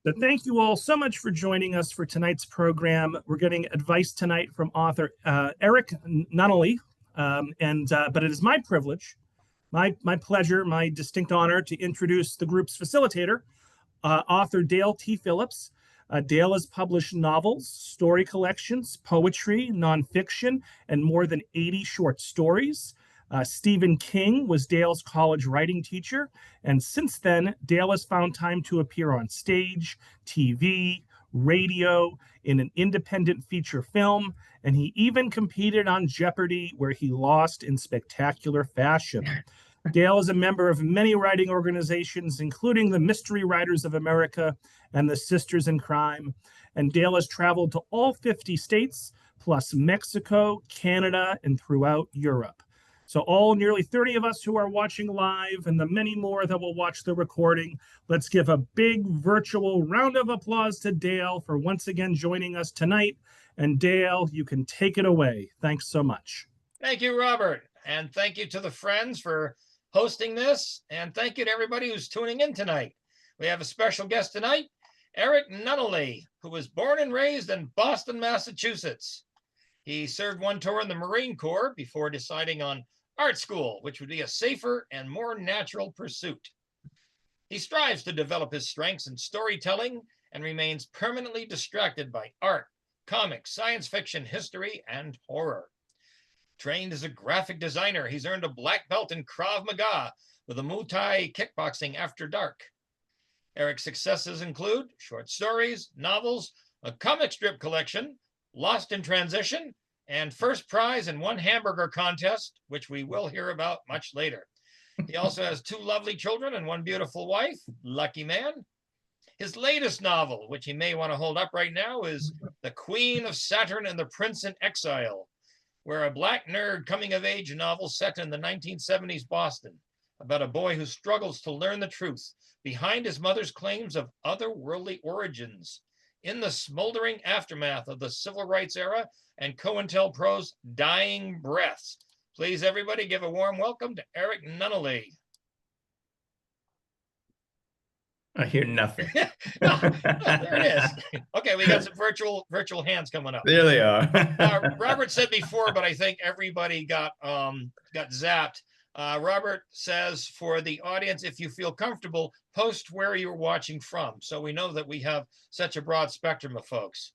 So thank you all so much for joining us for tonight's program. We're getting advice tonight from author Errick Nunnally, but it is my privilege, my pleasure, my distinct honor to introduce the group's facilitator, author Dale T. Phillips. Dale has published novels, story collections, poetry, nonfiction, and more than 80 short stories. Stephen King was Dale's college writing teacher, and since then, Dale has found time to appear on stage, TV, radio, in an independent feature film, and he even competed on Jeopardy, where he lost in spectacular fashion. Dale is a member of many writing organizations, including the Mystery Writers of America and the Sisters in Crime, and Dale has traveled to all 50 states, plus Mexico, Canada, and throughout Europe. So all nearly 30 of us who are watching live and the many more that will watch the recording, let's give a big virtual round of applause to Dale for once again joining us tonight. And Dale, you can take it away. Thanks so much. Thank you, Robert. And thank you to the friends for hosting this. And thank you to everybody who's tuning in tonight. We have a special guest tonight, Errick Nunnally, who was born and raised in Boston, Massachusetts. He served one tour in the Marine Corps before deciding on art school, which would be a safer and more natural pursuit. He strives to develop his strengths in storytelling and remains permanently distracted by art, comics, science fiction, history, and horror. Trained as a graphic designer, he's earned a black belt in Krav Maga with a Muay Thai kickboxing after dark. Errick's successes include short stories, novels, a comic strip collection, Lost in Transition, and first prize in one hamburger contest, which we will hear about much later. He also has 2 lovely children and 1 beautiful wife. Lucky man. His latest novel, which he may want to hold up right now, is The Queen of Saturn and the Prince in Exile, where a black nerd coming-of-age novel set in the 1970s Boston about a boy who struggles to learn the truth behind his mother's claims of otherworldly origins in the smoldering aftermath of the civil rights era and COINTELPRO's dying breaths. Please, everybody, give a warm welcome to Errick Nunnally. I hear nothing. No, there it is. Okay, we got some virtual hands coming up. There they are. Robert said before, but I think everybody got zapped. Robert says, for the audience, if you feel comfortable, post where you're watching from, so we know that we have such a broad spectrum of folks.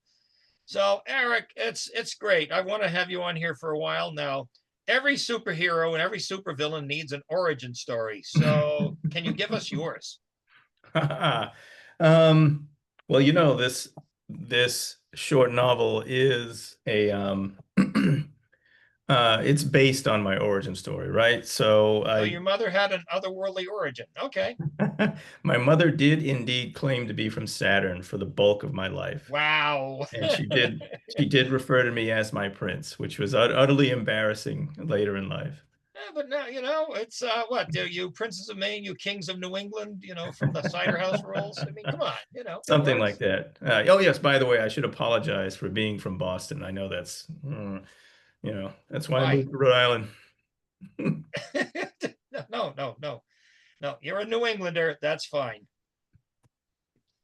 So, Errick, it's great. I want to have you on here for a while now. Every superhero and every supervillain needs an origin story. So, can you give us yours? Well, this short novel is a it's based on my origin story, right? So your mother had an otherworldly origin. Okay. My mother did indeed claim to be from Saturn for the bulk of my life. Wow. And she did refer to me as my prince, which was utterly embarrassing later in life. Yeah, but now, it's what do you princes of Maine, you kings of New England, from the cider house rules. I mean, come on, something like that. Oh yes, by the way, I should apologize for being from Boston. I know that's that's why I moved to Rhode Island. No, you're a New Englander. That's fine.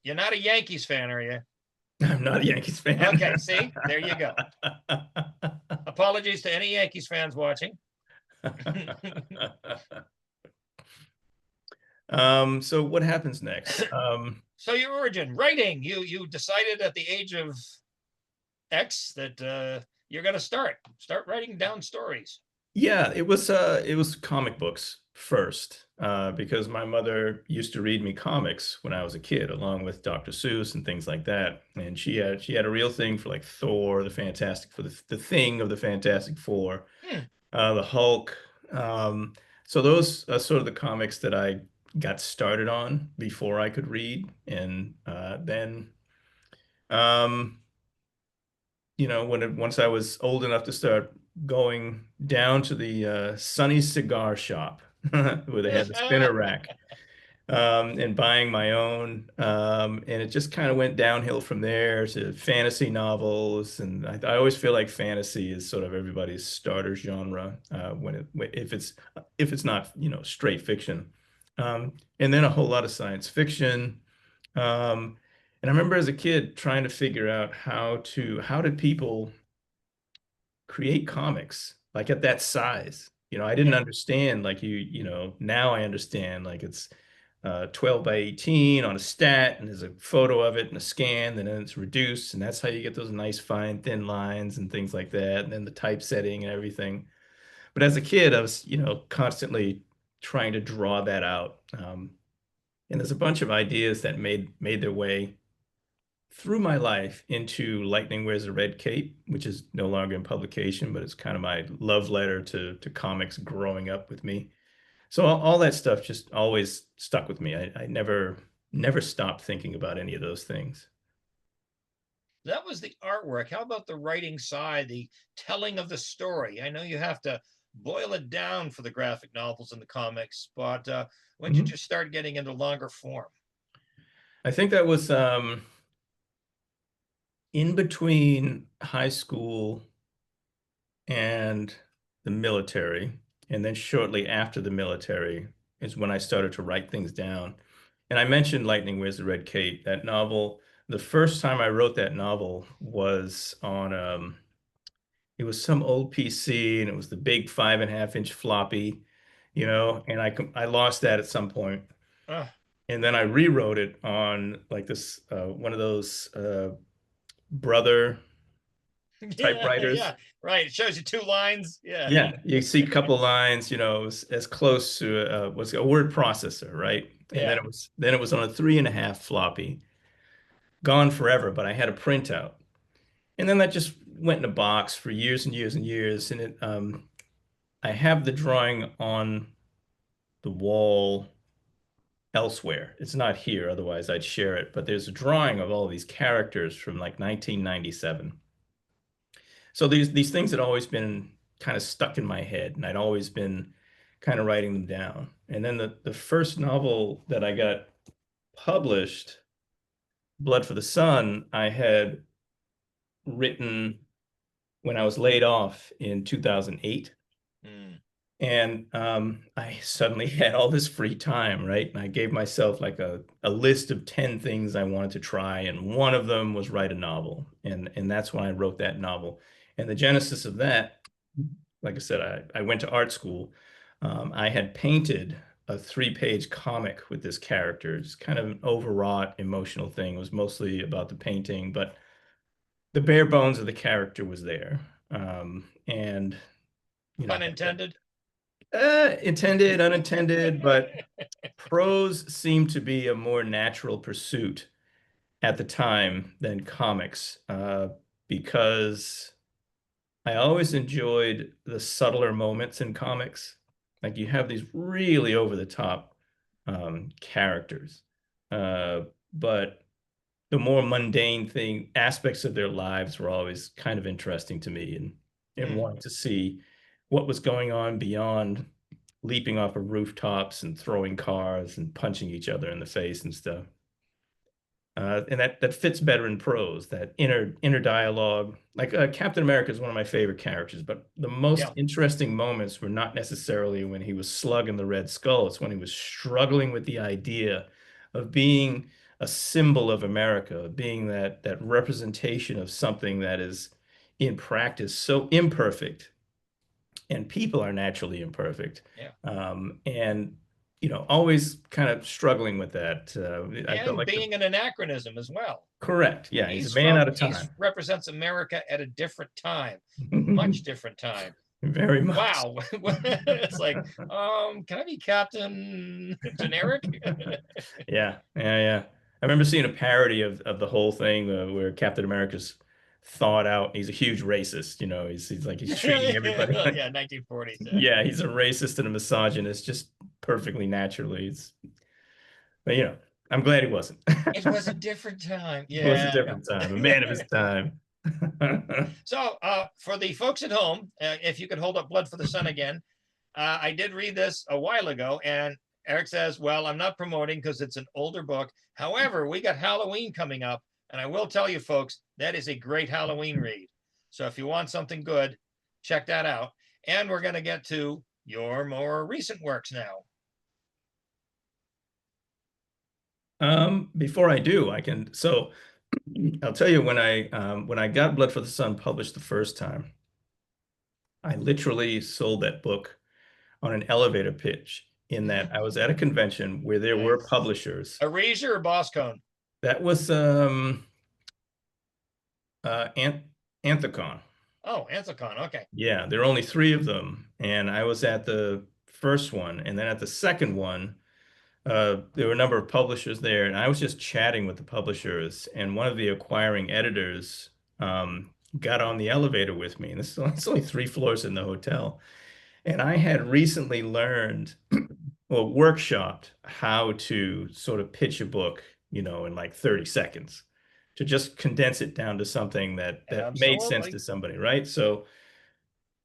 You're not a Yankees fan, are you? I'm not a Yankees fan. Okay, see, there you go. Apologies to any Yankees fans watching. So what happens next? So your origin, writing. You decided at the age of X that you're going to start writing down stories. Yeah, it was comic books first, because my mother used to read me comics when I was a kid, along with Dr. Seuss and things like that. And she had a real thing for like Thor, the Thing of the Fantastic Four, the Hulk. So those are sort of the comics that I got started on before I could read. And then once I was old enough to start going down to the Sunny Cigar Shop where they had the spinner rack, and buying my own, and it just kind of went downhill from there to fantasy novels. And I always feel like fantasy is sort of everybody's starter genre, if it's not straight fiction, and then a whole lot of science fiction. And And I remember as a kid trying to figure out how did people create comics like at that size? I didn't Yeah. understand like now I understand like it's 12 by 18 on a stat, and there's a photo of it and a scan, and then it's reduced, and that's how you get those nice fine thin lines and things like that, and then the typesetting and everything. But as a kid, I was, constantly trying to draw that out. And there's a bunch of ideas that made their way through my life into Lightning Wears a Red Cape, which is no longer in publication, but it's kind of my love letter to comics growing up with me. So all that stuff just always stuck with me. I never stopped thinking about any of those things. That was the artwork. How about the writing side, the telling of the story? I know you have to boil it down for the graphic novels and the comics, but when did you start getting into longer form? I think that was in between high school and the military. And then shortly after the military is when I started to write things down. And I mentioned Lightning Wears the Red Cape, that novel. The first time I wrote that novel was on it was some old PC, and it was the big 5.5-inch floppy, and I lost that at some point. Uh, And then I rewrote it on like this one of those brother yeah, typewriters. yeah, right. It shows you two lines. Yeah. Yeah, you see a couple lines, as close to what's a word processor, right? And Yeah. then it was on a 3.5 floppy, gone forever, but I had a printout. And then that just went in a box for years and years and years. And I have the drawing on the wall elsewhere. It's not here, otherwise I'd share it. But there's a drawing of all these characters from like 1997. So these things had always been kind of stuck in my head, and I'd always been kind of writing them down. And then the first novel that I got published, Blood for the Sun, I had written when I was laid off in 2008. Mm. And I suddenly had all this free time, right? And I gave myself like a list of 10 things I wanted to try. And one of them was write a novel. And that's when I wrote that novel. And the genesis of that, like I said, I went to art school. I had painted a 3-page comic with this character. It's kind of an overwrought emotional thing. It was mostly about the painting, but the bare bones of the character was there. And, Pun intended. Intended, unintended, but prose seemed to be a more natural pursuit at the time than comics, because I always enjoyed the subtler moments in comics. Like you have these really over the top characters, but the more mundane aspects of their lives were always kind of interesting to me, and wanting to see what was going on beyond leaping off of rooftops and throwing cars and punching each other in the face and stuff. And that fits better in prose, that inner dialogue. Like Captain America is one of my favorite characters, but the most interesting moments were not necessarily when he was slugging the Red Skull. It's when he was struggling with the idea of being a symbol of America, being that representation of something that is in practice so imperfect, and people are naturally imperfect. Yeah. And always kind of struggling with that. I felt And like being an anachronism as well. correct. Yeah, he's a man out of He time. represents America at a different time, much different time. Very much. Wow. It's like, can I be Captain Generic? Yeah. I remember seeing a parody of the whole thing where Captain America's thought out. He's a huge racist. He's treating everybody. Yeah, 1940s. Yeah, he's a racist and a misogynist, just perfectly naturally. But I'm glad he wasn't. It was a different time. It was a Yeah. different time, a man of his time. So for the folks at home, if you could hold up Blood for the Sun again, I did read this a while ago, and Errick says, well, I'm not promoting because it's an older book. However, we got Halloween coming up, and I will tell you folks, that is a great Halloween read. So if you want something good, check that out. And we're going to get to your more recent works now. Before I do, I can. So I'll tell you when I got Blood for the Sun published the first time, I literally sold that book on an elevator pitch. In that I was at a convention where there were Nice. publishers. A razor or Boscone? That was Ant Anthicon. Oh, Anthocon. Okay. Yeah, there are only three of them, and I was at the first one, and then at the second one, there were a number of publishers there, and I was just chatting with the publishers, and one of the acquiring editors got on the elevator with me, and it's only three floors in the hotel, and I had recently learned or workshopped how to sort of pitch a book, in like 30 seconds, to just condense it down to something that made sense Absolutely. to somebody, right? So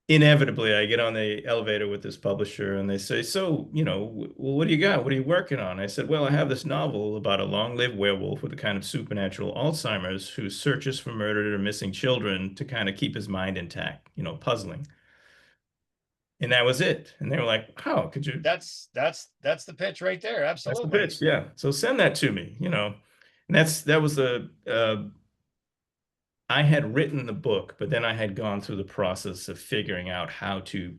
inevitably I get on the elevator with this publisher and they say, so, well, what do you got? What are you working on? I said, well, I have this novel about a long-lived werewolf with a kind of supernatural Alzheimer's who searches for murdered or missing children to kind of keep his mind intact, puzzling. And that was it. And they were like, how could you? That's the pitch right there. That's the Absolutely. pitch. Yeah. So send that to me, and that was I had written the book, but then I had gone through the process of figuring out how to,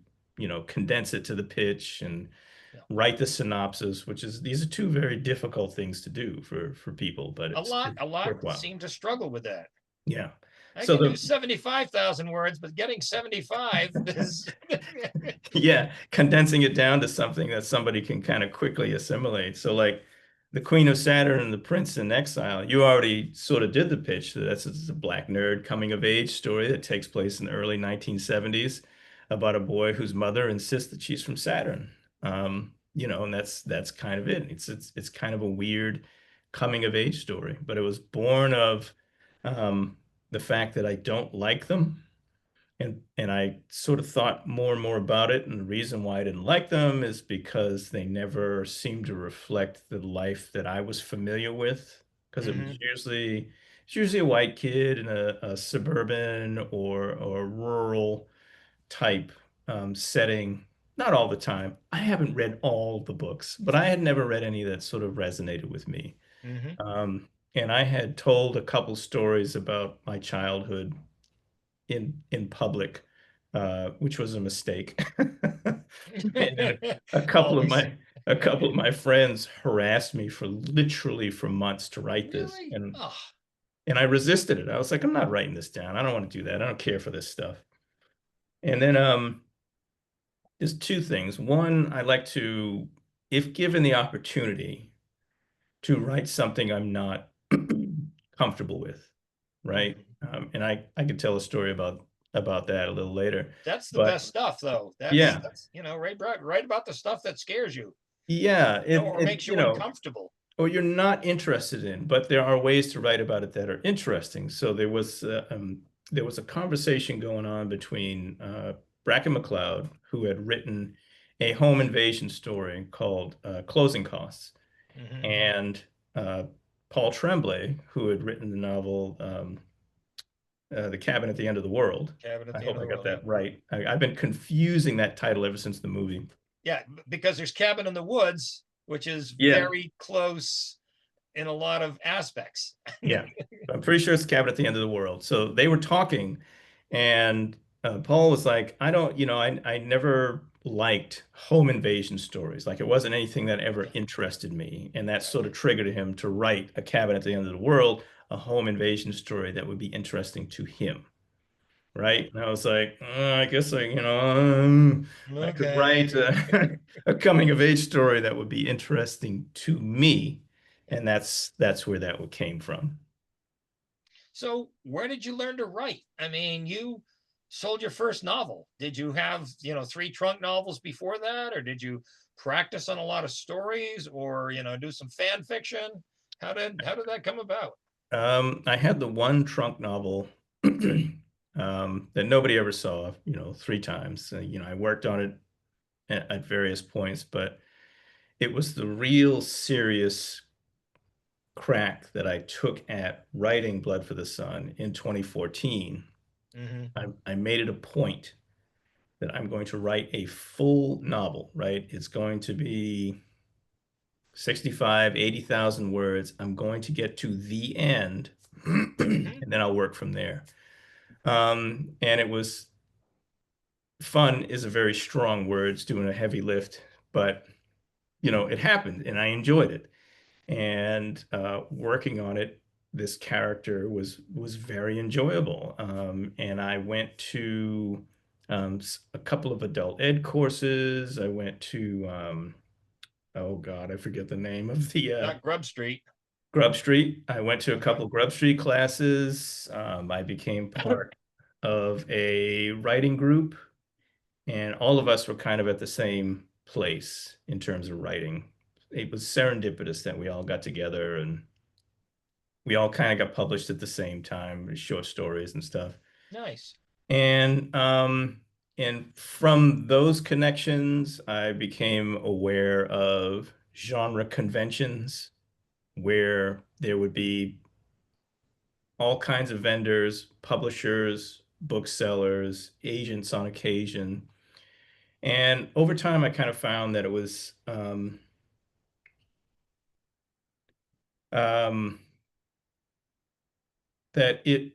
condense it to the pitch and Yeah. write the synopsis, these are two very difficult things to do for people, but A it's lot worthwhile. seem to struggle with that. Yeah. I So can do 75,000 words, but getting 75 is yeah, condensing it down to something that somebody can kind of quickly assimilate. So like the Queen of Saturn and the Prince in Exile, you already sort of did the pitch. That's a black nerd coming of age story that takes place in the early 1970s about a boy whose mother insists that she's from Saturn. And that's kind of it. It's kind of a weird coming of age story, but it was born of the fact that I don't like them. And I sort of thought more and more about it, and the reason why I didn't like them is because they never seemed to reflect the life that I was familiar with. Because Mhm. it's usually a white kid in a suburban or rural type setting. Not all the time. I haven't read all the books, but I had never read any that sort of resonated with me. Mhm. And I had told a couple stories about my childhood in public, which was a mistake. And a couple of Always. my a couple of my friends harassed me literally for months to write this, Really? and Oh. and I resisted it. I was like, I'm not writing this down. I don't want to do that. I don't care for this stuff. And then there's two things. One, I like to, if given the opportunity, to write something I'm not comfortable with, right? Mhm. And I could tell a story about that a little later. That's the But best stuff, though. That's yeah, that's right about the stuff that scares you, yeah, or makes you uncomfortable. or you're not interested in, but there are ways to write about it that are interesting. So there was a conversation going on between Bracken McLeod, who had written a home invasion story called Closing Costs, Mhm. and uh, Paul Tremblay, who had written the novel The Cabin at the End of the World. Cabin at I the End hope of I the got World. Yeah. that right. I've been confusing that title ever since the movie. Yeah, because there's Cabin in the Woods, which is Yeah, very close in a lot of aspects. yeah. I'm pretty sure it's Cabin at the End of the World. So they were talking, and Paul was like, I don't, I never liked home invasion stories. Like it wasn't anything that ever interested me. And that sort of triggered him to write A Cabin at the End of the World, a home invasion story that would be interesting to him. Right. And I was like, I guess I could write Okay. a coming of age story that would be interesting to me. And that's where that came from. So, where did you learn to write? I mean, you sold your first novel. Did you have, three trunk novels before that, or did you practice on a lot of stories, or do some fan fiction? How did that come about? I had the one trunk novel that nobody ever saw, three times. I worked on it at various points, but it was the real serious crack that I took at writing Blood for the Sun in 2014. Mm-hmm. I made it a point that I'm going to write a full novel, right? It's going to be 65, 80,000 words. I'm going to get to the end and then I'll work from there. And it was fun is a very strong word. It's doing a heavy lift, but it happened and I enjoyed it. And working on it, this character was very enjoyable. And I went to a couple of adult ed courses. I went to oh God, I forget the name of the Not Grub Street. Grub Street. I went to a couple Grub Street classes. I became part of a writing group, and all of us were kind of at the same place in terms of writing. It was serendipitous that we all got together and we all kind of got published at the same time, short stories and stuff. Nice. And from those connections, I became aware of genre conventions where there would be all kinds of vendors, publishers, booksellers, agents on occasion. And over time, I kind of found that it was that it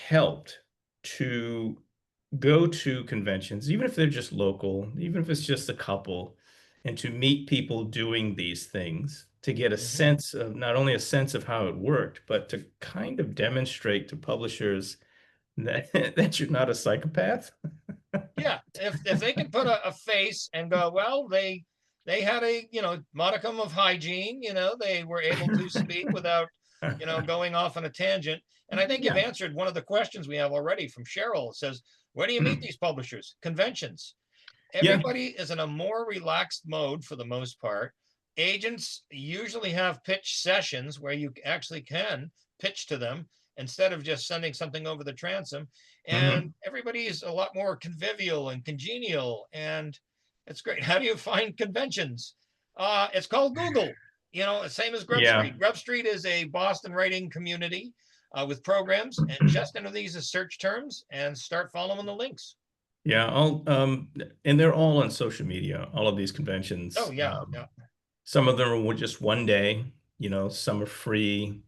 helped to go to conventions, even if they're just local, even if it's just a couple, and to meet people doing these things, to get a sense of not only a sense of how it worked, but to kind of demonstrate to publishers that you're not a psychopath. Yeah, if they can put a face and go, well, they had a modicum of hygiene, they were able to speak without going off on a tangent. And I think you've answered one of the questions we have already from Cheryl. It says, where do you meet these publishers? Conventions. Everybody is in a more relaxed mode for the most part. Agents usually have pitch sessions where you actually can pitch to them instead of just sending something over the transom. And everybody is a lot more convivial and congenial, and it's great. How do you find conventions? It's called Google. Same as Grub Street. Grub Street is a Boston writing community with programs, and just enter these as search terms and start following the links. Yeah, and they're all on social media, all of these conventions. Oh, yeah. Some of them are just one day, some are free,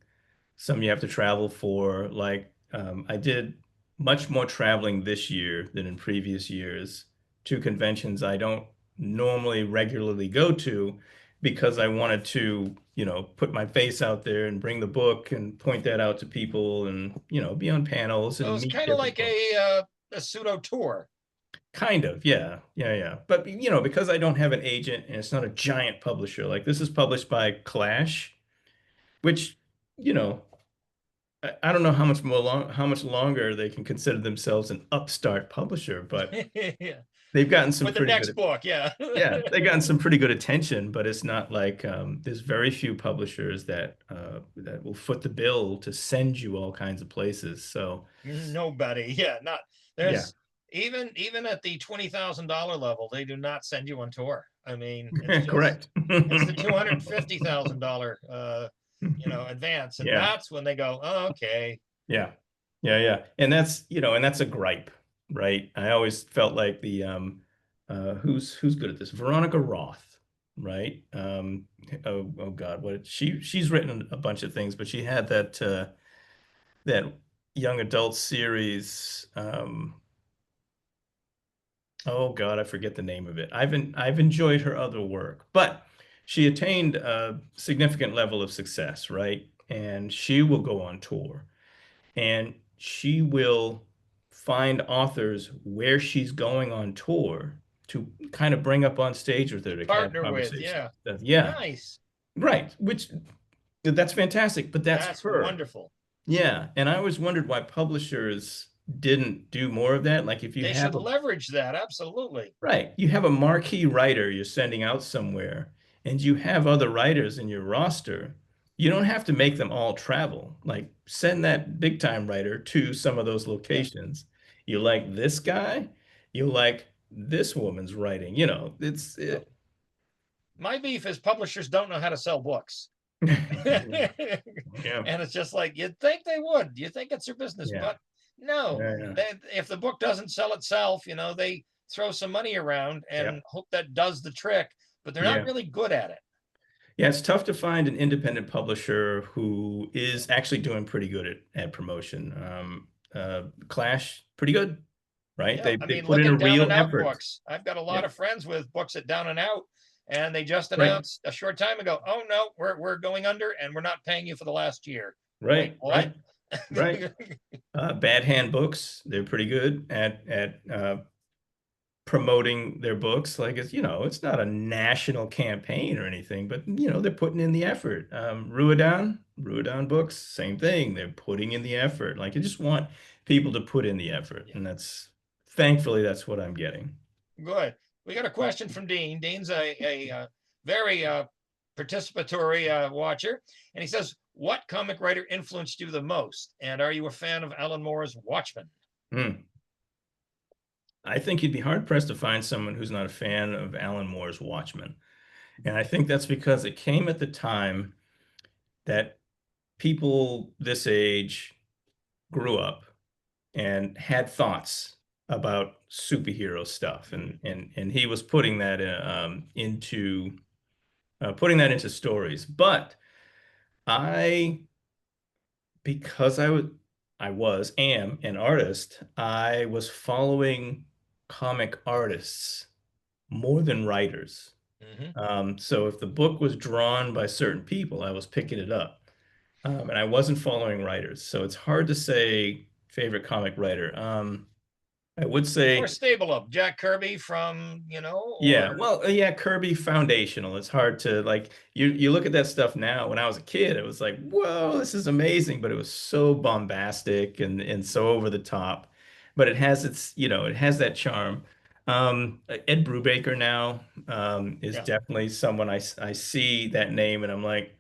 some you have to travel for. Like, I did much more traveling this year than in previous years to conventions I don't normally regularly go to because I wanted to, put my face out there and bring the book and point that out to people and, be on panels and So it's meet kind of different like folks. a pseudo tour. Kind of, yeah. But because I don't have an agent and it's not a giant publisher, like this is published by Clash, which, I don't know how much longer they can consider themselves an upstart publisher, but Yeah. they've gotten some With the pretty next good, book, yeah. yeah, they've gotten some pretty good attention, but it's not like there's very few publishers that will foot the bill to send you all kinds of places. So Nobody, yeah, not there's even at the $20,000 level, they do not send you on tour. I mean, it's just correct. it's the $250,000 advance, and that's when they go, oh, okay. Yeah. And that's a gripe, right? I always felt like the who's good at this? Veronica Roth, right? Oh God, she's written a bunch of things, but she had that young adult series. Oh God, I forget the name of it. I've enjoyed her other work, but she attained a significant level of success, right? And she will go on tour and she will find authors where she's going on tour to kind of bring up on stage with her to have Partner with, conversations. yeah. Yeah. Nice. Right. Which that's fantastic, but that's her. Wonderful. Yeah. And I always wondered why publishers didn't do more of that. Like if you They have should leverage that, absolutely. right, you have a marquee writer you're sending out somewhere, and you have other writers in your roster, you don't have to make them all travel. Like send that big time writer to some of those locations. You like this guy, you like this woman's writing. My beef is publishers don't know how to sell books. Yeah. And it's just like, you'd think they would. You think it's their business, but no. If the book doesn't sell itself, they throw some money around and hope that does the trick, but they're not really good at it. Yeah, it's tough to find an independent publisher who is actually doing pretty good at promotion. Clash, pretty good, right? Yeah, I They mean, put look in a at Down real and Out effort. books. I've got a lot Yeah, of friends with books at Down and Out, and they just right, announced a short time ago, "Oh no, we're going under, and we're not paying you for the last year." Wait, right, what? right, right. Bad Hand Books, they're pretty good at promoting their books. Like it's, it's not a national campaign or anything, but they're putting in the effort. Ruidan Books, same thing. They're putting in the effort. Like I just want people to put in the effort, Yeah, and thankfully that's what I'm getting. good. We got a question from Dean. Dean's a very participatory watcher, and he says, "What comic writer influenced you the most? And are you a fan of Alan Moore's Watchmen?" Hmm. I think you'd be hard pressed to find someone who's not a fan of Alan Moore's Watchmen. And I think that's because it came at the time that people this age grew up and had thoughts about superhero stuff, and he was putting that into stories. But I, because I am an artist, I was following comic artists more than writers. Mm-hmm. So if the book was drawn by certain people, I was picking it up. And I wasn't following writers. So it's hard to say favorite comic writer. I would Or say, stable up, Jack Kirby from, yeah, or well, yeah, Kirby foundational. It's hard to like you look at that stuff now. When I was a kid, it was like, whoa, this is amazing, but it was so bombastic and so over the top. But it has that charm. Ed Brubaker now is yeah. definitely someone I see that name and I'm like,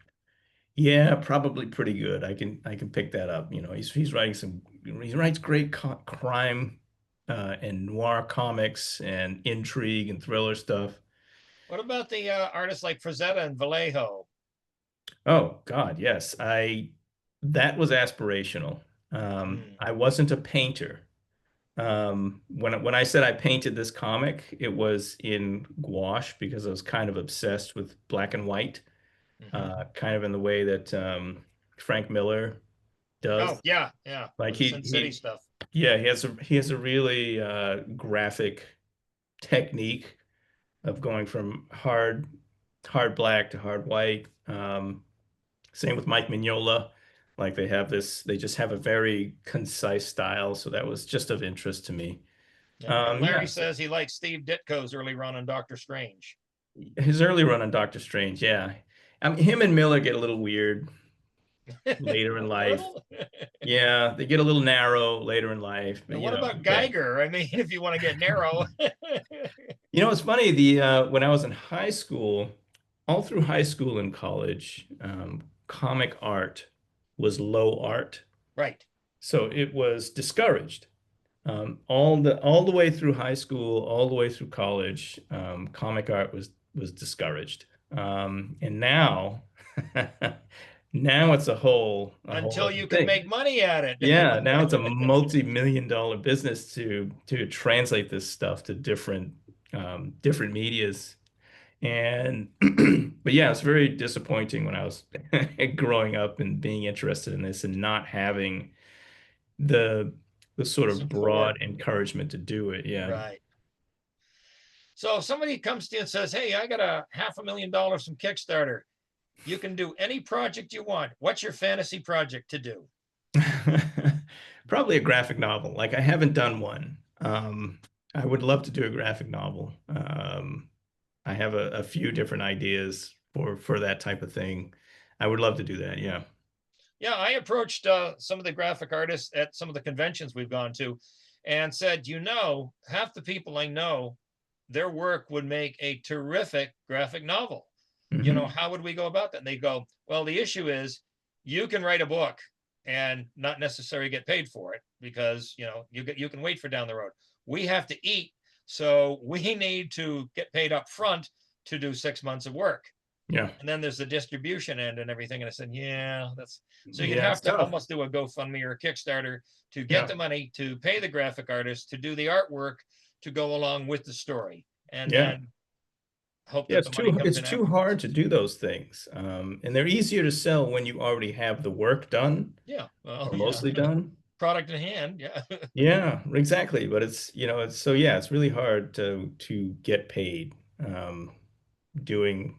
yeah, probably pretty good. I can pick that up. He writes great crime and noir comics and intrigue and thriller stuff. What about the artists like Frazetta and Vallejo? Oh God, yes. I That was aspirational. Mm, I wasn't a painter. When I said I painted this comic, it was in gouache because I was kind of obsessed with black and white, hmm kind of in the way that Frank Miller Oh does. yeah, yeah, Like with the Sin City stuff. yeah, he has a really graphic technique of going from hard black to hard white. Same with Mike Mignola. Like they just have a very concise style. So that was just of interest to me. Yeah, and Yeah, Larry says he likes Steve Ditko's early run on Doctor Strange. his early run on Doctor Strange. Yeah, I mean, him and Miller get a little weird later in A life. little. Yeah, they get a little narrow later in life, but And what about okay. Geiger? I mean, if you want to get narrow. It's funny, when I was in high school, all through high school and college, comic art was low art. Right. So it was discouraged. All the way through high school, all the way through college, comic art was discouraged. And now now it's a whole Until other you can thing. make money at Yeah, now it's a it. multi-million-dollar business to translate this stuff to different medias. And but yeah, it's very disappointing when I was growing up and being interested in this and not having the the sort of Support. broad encouragement to do it. Yeah. Right. So if somebody comes to you and says, "Hey, I got a $500,000 from Kickstarter. You can do any project you want. What's your fantasy project to do?" Probably a graphic novel. Like I haven't done one. I would love to do a graphic novel. I have a few different ideas for that type of thing. I would love to do that. Yeah. Yeah, I approached some of the graphic artists at some of the conventions we've gone to and said, half the people I know, their work would make a terrific graphic novel. Hmm. How would we go about that? And they go, well, the issue is you can write a book and not necessarily get paid for it because, you can wait for down the road. We have to eat. So we need to get paid up front to do 6 months of work. Yeah. And then there's the distribution end and everything. And I said, yeah, so you'd Yeah, have it's to tough. almost do a GoFundMe or a Kickstarter to get Yeah. the money to pay the graphic artist to do the artwork to go along with the story. And Yeah. then hope Yeah, that the money comes it's in too hard afterwards. to do those things. And they're easier to sell when you already have the work done Yeah, well, or yeah, mostly done. product in hand. Yeah. Yeah, exactly. But it's, it's so yeah, it's really hard to get paid doing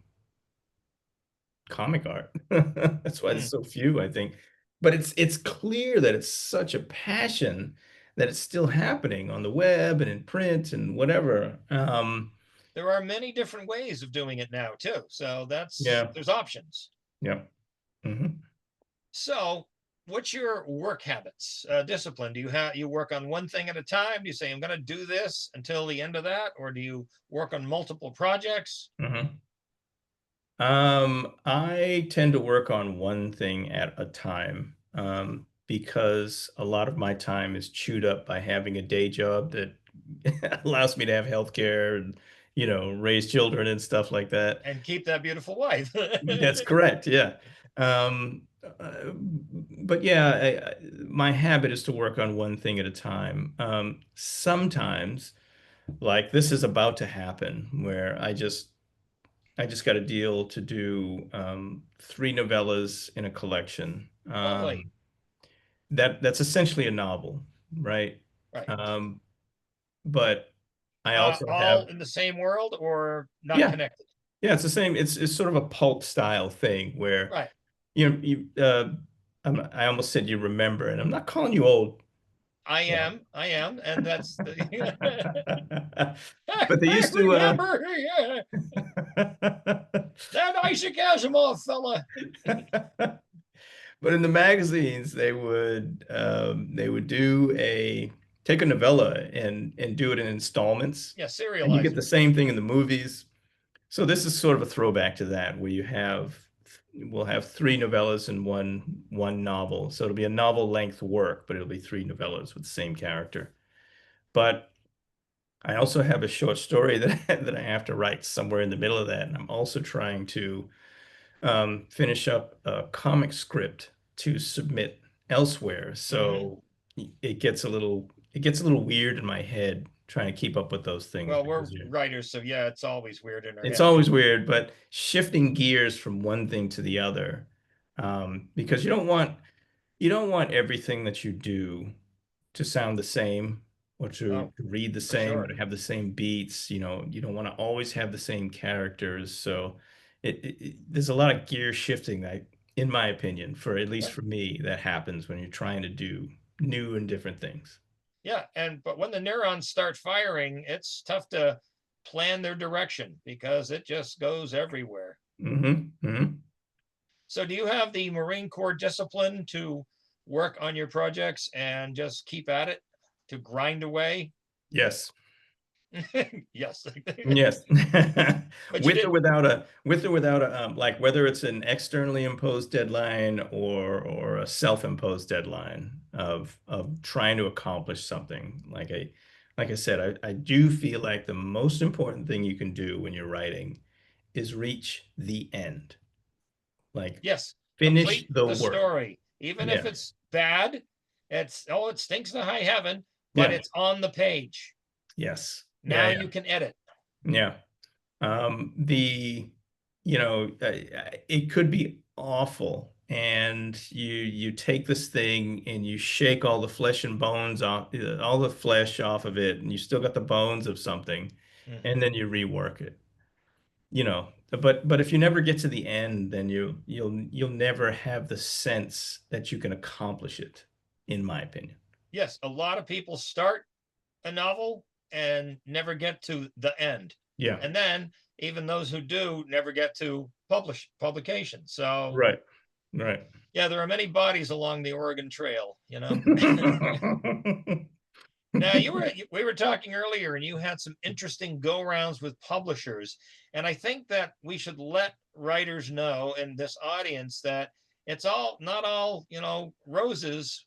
comic art. That's why there's Mm. so few, I think. But it's clear that it's such a passion that it's still happening on the web and in print and whatever. There are many different ways of doing it now too. So Yeah, there's options. yeah. Hmm. So what's your work habits, discipline? Do you work on one thing at a time? Do you say I'm going to do this until the end of that, or do you work on multiple projects? Hmm. I tend to work on one thing at a time, because a lot of my time is chewed up by having a day job that allows me to have health care and, raise children and stuff like that. And keep that beautiful wife. That's correct. Yeah. But yeah, my habit is to work on one thing at a time. Sometimes, like this is about to happen, where I just got a deal to do three novellas in a collection. Lovely. That's essentially a novel, right? Right. Um, but I also All have, in the same world or not yeah, connected? yeah, it's the same. It's sort of a pulp style thing where Right. I almost said you remember, and I'm not calling you old. I am, and that's the But they I used to remember, yeah, that Isaac Asimov fella. but in the magazines they would take a novella and do it in installments, Yeah, and you serialize get it. the same thing in the movies. So this is sort of a throwback to that, where we'll have three novellas in one novel. So it'll be a novel length work, but it'll be three novellas with the same character. But I also have a short story that I have to write somewhere in the middle of that, and I'm also trying to finish up a comic script to submit elsewhere. Hmm. So it gets a little weird in my head trying to keep up with those things Well, we're because writers, so yeah, it's always weird in our it's heads. always weird, but shifting gears from one thing to the other, because you don't want everything that you do to sound the same or to Oh, read the for same or sure. to have the same beats. You don't want to always have the same characters. So there's a lot of gear shifting that, in my opinion, for at least Right. for me, that happens when you're trying to do new and different things. Yeah, but when the neurons start firing, it's tough to plan their direction because it just goes everywhere. Hmm. Hmm. So do you have the Marine Corps discipline to work on your projects and just keep at it, to grind away? Yes. Yes. Yes. But you did. With or without a like whether it's an externally imposed deadline or a self-imposed deadline of trying to accomplish something. Like I said, I do feel like the most important thing you can do when you're writing is reach the end. Like Yes, finish complete the the work. story. Even if Yeah. it's bad, it stinks to high heaven, but Yeah. it's on the page. Yes. Yeah, Now yeah. you can edit. Yeah. The, it could be awful, and you take this thing and you shake all the flesh and bones off, all the flesh off of it, and you still got the bones of something, and Mhm. then you rework it. But if you never get to the end, then you'll never have the sense that you can accomplish it, in my opinion. Yes, a lot of people start a novel and never get to the end. Yeah. And then even those who do never get to publication. So Right. Right. yeah, there are many bodies along the Oregon Trail. Now we were talking earlier and you had some interesting go rounds with publishers. And I think that we should let writers know in this audience that it's not all, roses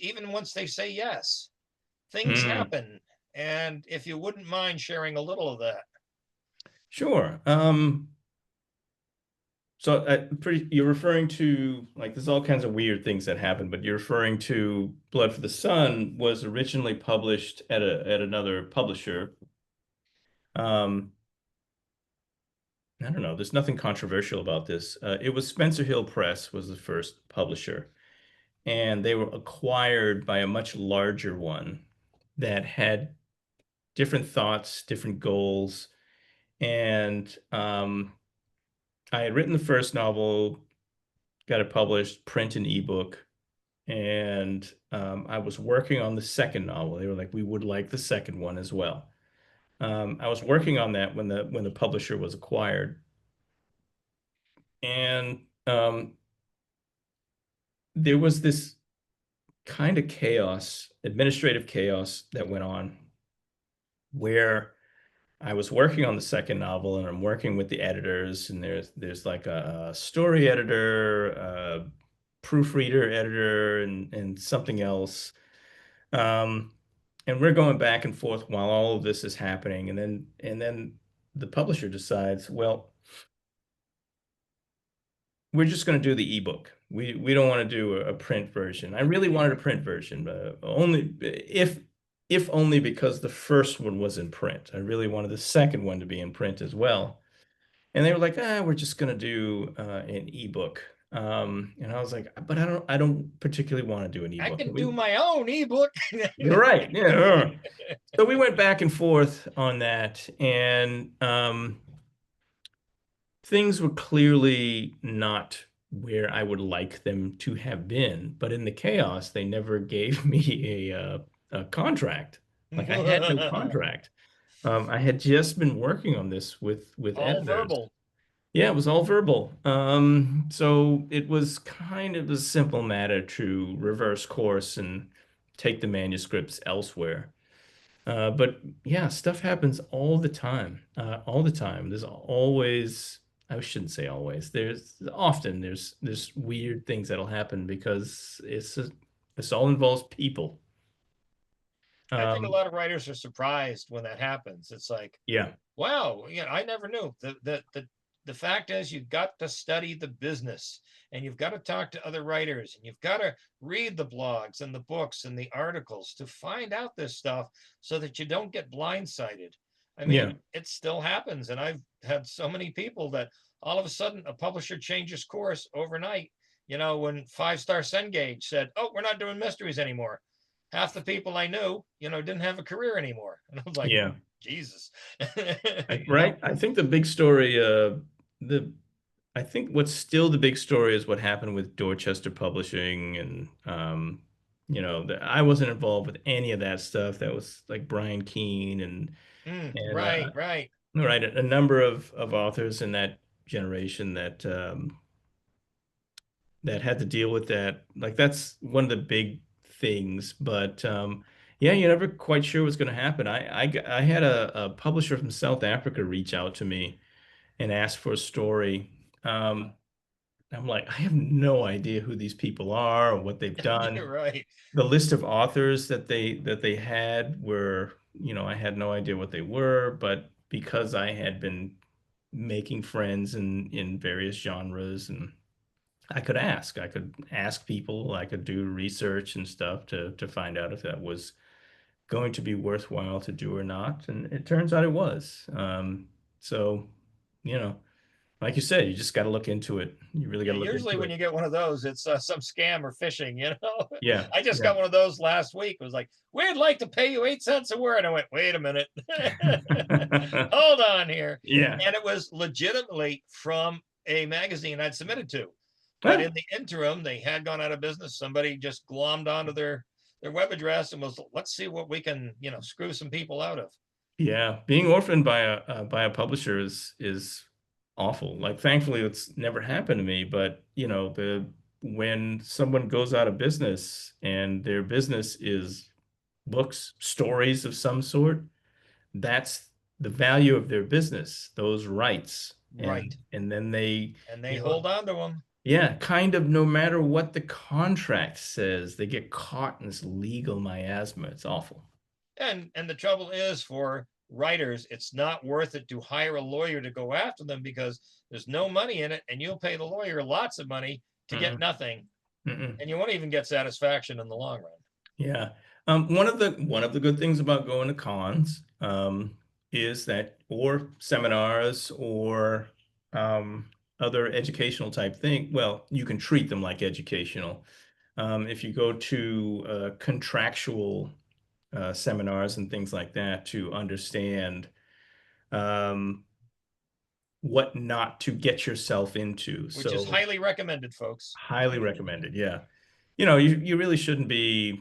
even once they say yes. Things Mm. happen. And if you wouldn't mind sharing a little of that. Sure. So you're referring to, like, there's all kinds of weird things that happen, but you're referring to Blood for the Sun was originally published at another publisher. Um, I don't know, there's nothing controversial about this. It was Spencer Hill Press was the first publisher, and they were acquired by a much larger one that had different thoughts, different goals. And I had written the first novel, got it published, print and ebook, and I was working on the second novel. They were like, we would like the second one as well. I was working on that when the publisher was acquired, and there was this kind of chaos, administrative chaos that went on, where I was working on the second novel, and I'm working with the editors, and there's like a story editor, a proofreader editor, and something else. And we're going back and forth while all of this is happening, and then the publisher decides, well, we're just going to do the ebook. We don't want to do a print version. I really wanted a print version, but only if only because the first one was in print. I really wanted the second one to be in print as well. And they were like, we're just going to do an ebook. And I was like, but I don't particularly want to do an I ebook. can do my own ebook. You're right. Yeah. So we went back and forth on that, and things were clearly not where I would like them to have been. But in the chaos, they never gave me a contract. Like, I had no contract. I had just been working on this with All editors. verbal. Yeah, it was all verbal. So it was kind of a simple matter to reverse course and take the manuscripts elsewhere. But yeah, stuff happens all the time. All the time. There's always, I shouldn't say always. There's weird things that'll happen because this all involves people. I think a lot of writers are surprised when that happens. It's like, Yeah. wow, I never knew. The fact is, you've got to study the business, and you've got to talk to other writers, and you've got to read the blogs and the books and the articles to find out this stuff so that you don't get blindsided. I mean, Yeah. it still happens. And I've had so many people that all of a sudden a publisher changes course overnight. When 5 Star Cengage said, oh, we're not doing mysteries anymore, half the people I knew, didn't have a career anymore. And I was like, Yeah. Jesus. Right. I think the big story, I think what's still the big story is what happened with Dorchester Publishing, and I wasn't involved with any of that stuff. That was like Brian Keene and right. right, a number of authors in that generation that had to deal with that. Like, that's one of the big things. But yeah, you're never quite sure what's going to happen. I had a publisher from South Africa reach out to me and ask for a story. I'm like, I have no idea who these people are or what they've done. You're right. The list of authors that they had were, I had no idea what they were, but because I had been making friends in various genres, and I could ask people, I could do research and stuff to find out if that was going to be worthwhile to do or not. And it turns out it was. So, like you said, you just got to look into it. You really got to look Usually into when it. you get one of those, it's some scam or phishing, Yeah. I just got one of those last week. It was like, we'd like to pay you 8 cents a word. I went, wait a minute. Hold on here. Yeah. And it was legitimately from a magazine I'd submitted to. But in the interim, they had gone out of business. Somebody just glommed onto their web address and was, let's see what we can, screw some people out of. Yeah. Being orphaned by a publisher is awful. Like, thankfully it's never happened to me, but when someone goes out of business and their business is books, stories of some sort, that's the value of their business, those rights. Right. And then they hold on to them. Yeah, kind of, no matter what the contract says, they get caught in this legal miasma. It's awful. And the trouble is, for writers, it's not worth it to hire a lawyer to go after them, because there's no money in it, and you'll pay the lawyer lots of money to get nothing. And you won't even get satisfaction in the long run. Yeah. One of the good things about going to cons is that, or seminars, or other educational type thing, well, you can treat them like educational. If you go to contractual seminars and things like that to understand um, what not to get yourself into. Which is So highly recommended, folks. highly recommended. Yeah. You know, you really shouldn't be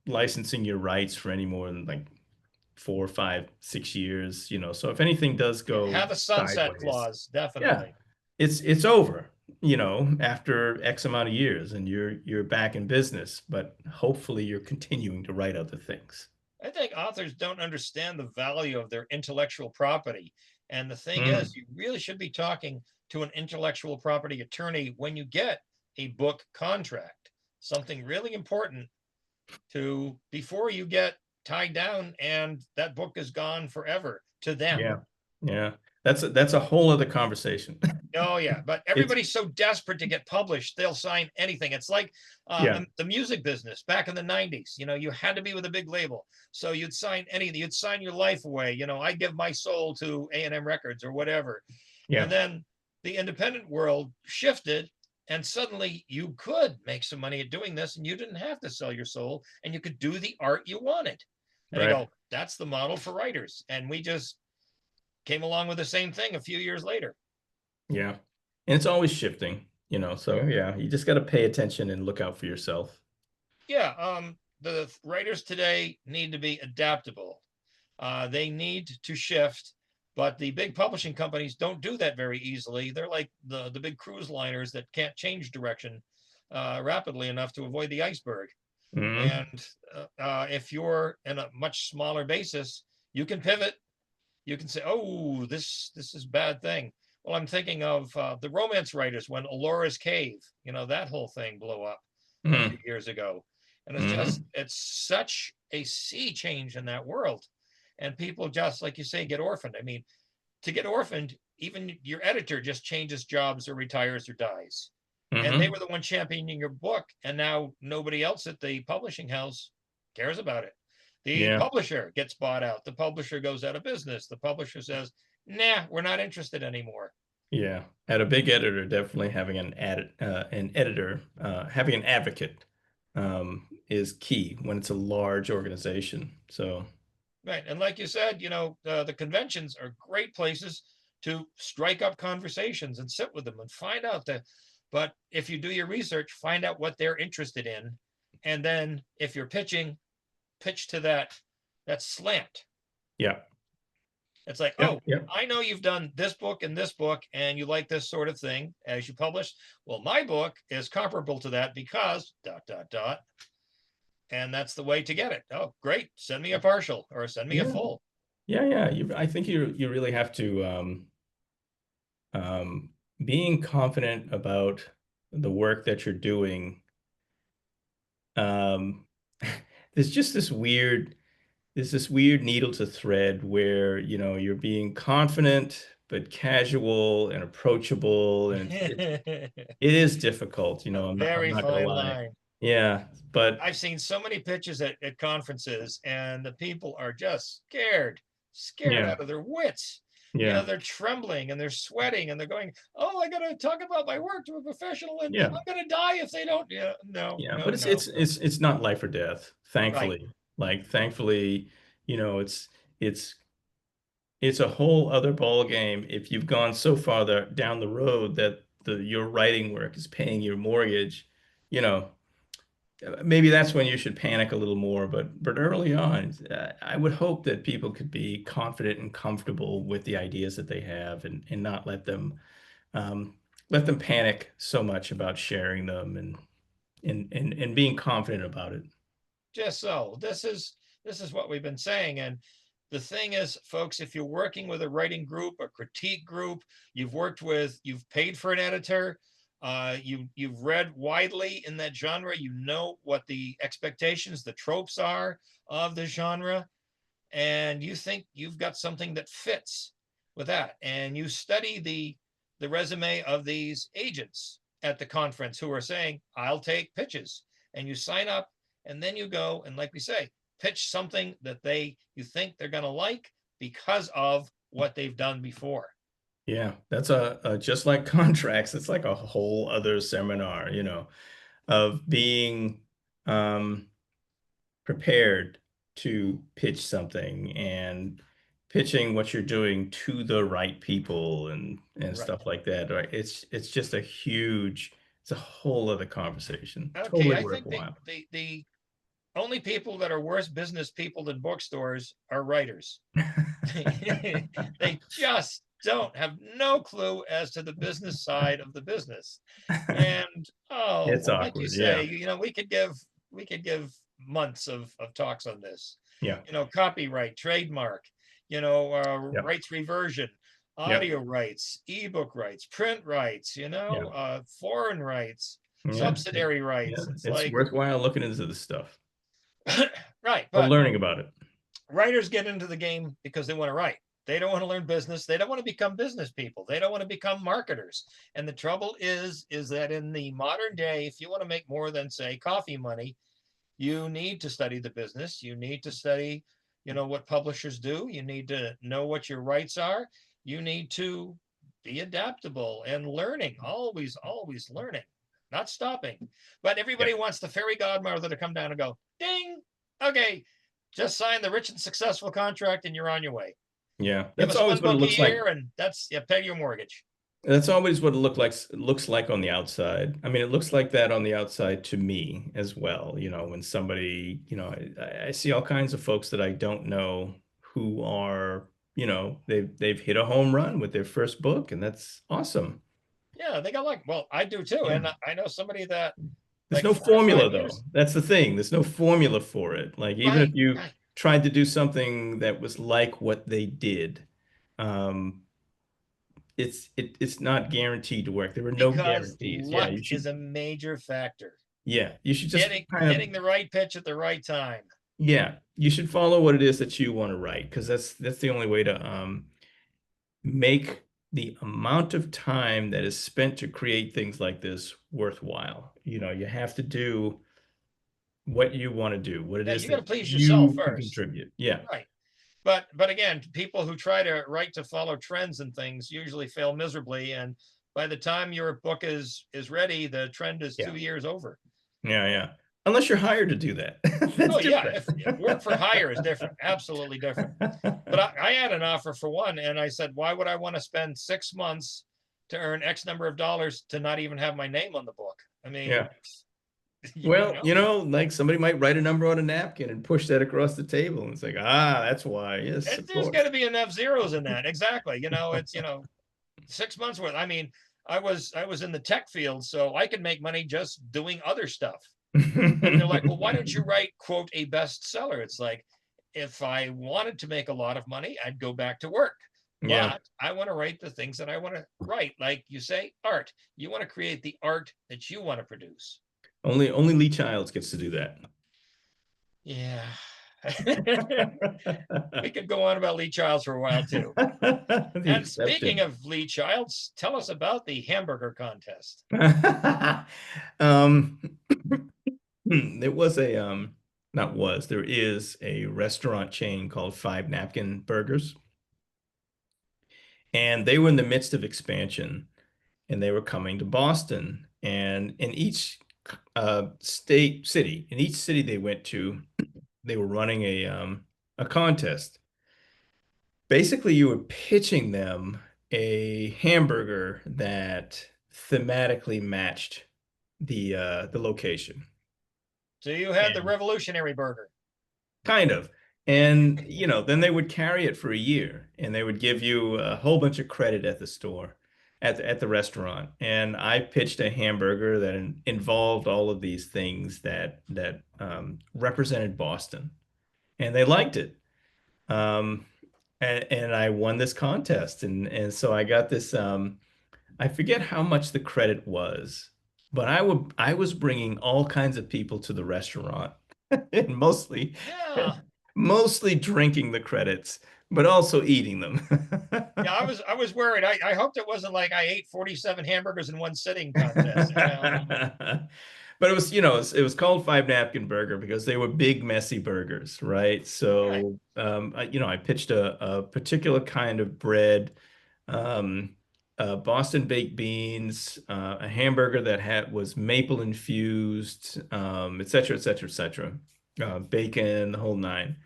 licensing your rights for any more than like 4, 5, 6 years, you know. So if anything does Yeah, go have a sunset sideways, clause, yeah, definitely. it's over, you know, after X amount of years and you're back in business, but hopefully you're continuing to write other things. I think authors don't understand the value of their intellectual property. And the thing Mm, is, you really should be talking to an intellectual property attorney when you get a book contract, something really important to before you get tied down and that book is gone forever to them. yeah. Yeah. That's a whole other conversation. Oh yeah, but It's everybody's so desperate to get published, they'll sign anything. It's like yeah. the music business back in the 90s. You know, you had to be with a big label, so you'd sign anything. You'd sign your life away. You know, I give my soul to A&M Records or whatever. Yeah. And then the independent world shifted, and suddenly you could make some money at doing this, and you didn't have to sell your soul, and you could do the art you wanted. And I Right. go, that's the model for writers. And we just came along with the same thing a few years later. Yeah. And it's always shifting, you know. So yeah, you just got to pay attention and look out for yourself. Yeah, the writers today need to be adaptable. They need to shift, but the big publishing companies don't do that very easily. They're like the big cruise liners that can't change direction rapidly enough to avoid the iceberg. Mhm. And if you're in a much smaller basis, you can pivot. You can say, "Oh, this is a bad thing." Well, I'm thinking of the romance writers when Alora's Cave, you know, that whole thing blew up a few Mhm. years ago. And Mhm. it's such a sea change in that world. And people just, like you say, get orphaned. I mean, to get orphaned, even your editor just changes jobs or retires or dies. And they Mhm. were the one championing your book. And now nobody else at the publishing house cares about it. The Yeah. publisher gets bought out. The publisher goes out of business. The publisher says, nah, we're not interested anymore. Yeah. At a big editor, definitely having an editor, having an advocate, is key when it's a large organization. So Right. And like you said, you know, the conventions are great places to strike up conversations and sit with them and find out that. But if you do your research, find out what they're interested in. And then if you're pitching, pitch to that slant. yeah. It's like, Yeah. oh, Yeah. I know you've done this book and this book, and you like this sort of thing as you publish. Well, my book is comparable to that because dot dot dot. And that's the way to get it. Oh, great. Send me a partial or send me a Yeah. full. Yeah. Yeah. I think you really have to um, being confident about the work that you're doing. Um, there's just this weird needle to thread where, you know, you're being confident but casual and approachable, and it is difficult, you A know, I'm very not gonna fine lie. line. Yeah, but I've seen so many pitches at conferences, and the people are just scared yeah, out of their wits. You know, yeah, they're trembling and they're sweating and they're going, "Oh, I got to talk about my work to a professional, and yeah, I'm going to die if they don't." Yeah, no, yeah, no, but it's no. it's it's it's not life or death, Right. thankfully. Like, thankfully, you know, it's it's a whole other ball game if you've gone so far down the road that your writing work is paying your mortgage, you know, maybe that's when you should panic a little more, but early on, I would hope that people could be confident and comfortable with the ideas that they have, and not um, let them panic so much about sharing them, and being confident about it. Just so this is what we've been saying. And the thing is, folks, if you're working with a writing group, a critique group, you've paid for an editor, you've read widely in that genre, you know what the expectations, the tropes are of the genre, and you think you've got something that fits with that, and you study the resume of these agents at the conference who are saying, I'll take pitches, and you sign up, and then you go and, like we say, pitch something that you think they're going to like because of what they've done before. Yeah, that's a just like contracts, it's like a whole other seminar, of being um prepared to pitch something and pitching what you're doing to the right people and Right. stuff like that, right? It's just it's a whole other conversation. Okay, Totally I think worthwhile. the only people that are worse business people than bookstores are writers. They just don't have no clue as to the business side of the business. And oh, It's well, like you awkward. say, Yeah. we could give months of talks on this. Yeah. Copyright, trademark, Yep. rights reversion, Yep. audio rights, ebook rights, print rights, Yeah. foreign rights, Yeah. subsidiary Yeah. rights. It's It's like, worthwhile looking into this stuff right, or but learning about it. writers get into the game because they want to write. They don't want to learn business. They don't want to become business people. They don't want to become marketers. And the trouble is that in the modern day, if you want to make more than, say, coffee money, you need to study the business. You need to study, what publishers do. You need to know what your rights are. You need to be adaptable and learning, always learning, not stopping. But Yeah. everybody wants the fairy godmother to come down and go, ding, okay, just sign the rich and successful contract and you're on your way. Yeah. Give That's us always one what it book a looks like. year and that's, you pay your mortgage. That's always what it looks like on the outside. I mean, it looks like that on the outside to me as well. When somebody, I see all kinds of folks that I don't know who are, they've hit a home run with their first book, and that's awesome. Yeah, they got like, well, I do too. Yeah. And I know somebody that There's like no 4 to 5 formula though. years. That's the thing. There's no formula for it. Like even if Right, you right. tried to do something that was like what they did, um, it's not guaranteed to work. There are no Because guarantees. Yeah, luck is a major factor. you should just Getting kind of hitting the right pitch at the right time. yeah, you should follow what it is that you want to write because that's the only way to make the amount of time that is spent to create things like this worthwhile. You have to do what you want to do, what it Yeah, is you got to that please yourself you can first. contribute. Yeah. Right. But again, people who try to write to follow trends and things usually fail miserably. And by the time your book is ready, the trend is Yeah. 2 years over. Yeah, yeah. Unless you're hired to do that. That's Oh yeah, different. if work for hire is different, absolutely different. But I had an offer for one, and I said, why would I want to spend 6 months to earn X number of dollars to not even have my name on the book? I mean, Yeah. Well, like somebody might write a number on a napkin and push that across the table. And it's like, that's why. Yes, of there's got course. to be enough zeros in that. Exactly. It's 6 months worth. I mean, I was in the tech field, so I could make money just doing other stuff. And they're like, well, why don't you write, quote, a bestseller? It's like, if I wanted to make a lot of money, I'd go back to work. Yeah. But I want to write the things that I want to write. Like you say, art. You want to create the art that you want to produce. Only Lee Childs gets to do that. Yeah. We could go on about Lee Childs for a while too. The And speaking exception. of Lee Childs, tell us about the hamburger contest. um there was a not was there is a restaurant chain called Five Napkin Burgers, and they were in the midst of expansion, and they were coming to Boston, and in each in each city they went to, they were running a contest. Basically, you were pitching them a hamburger that thematically matched the location. So you had the And revolutionary burger. kind of. And then they would carry it for a year, and they would give you a whole bunch of credit at the store, at the restaurant. And I pitched a hamburger that involved all of these things that represented Boston, and they liked it. Um, and I won this contest, and so I got this. I forget how much the credit was, but I was bringing all kinds of people to the restaurant, and Yeah. mostly drinking the credits, but also eating them. Yeah, I was worried. I hoped it wasn't like I ate 47 hamburgers in one sitting contest. But it was called Five Napkin Burger because they were big, messy burgers, right? Right. So, I pitched a particular kind of bread. Boston baked beans, a hamburger that was maple infused, et cetera, et cetera, et cetera. Bacon, the whole nine.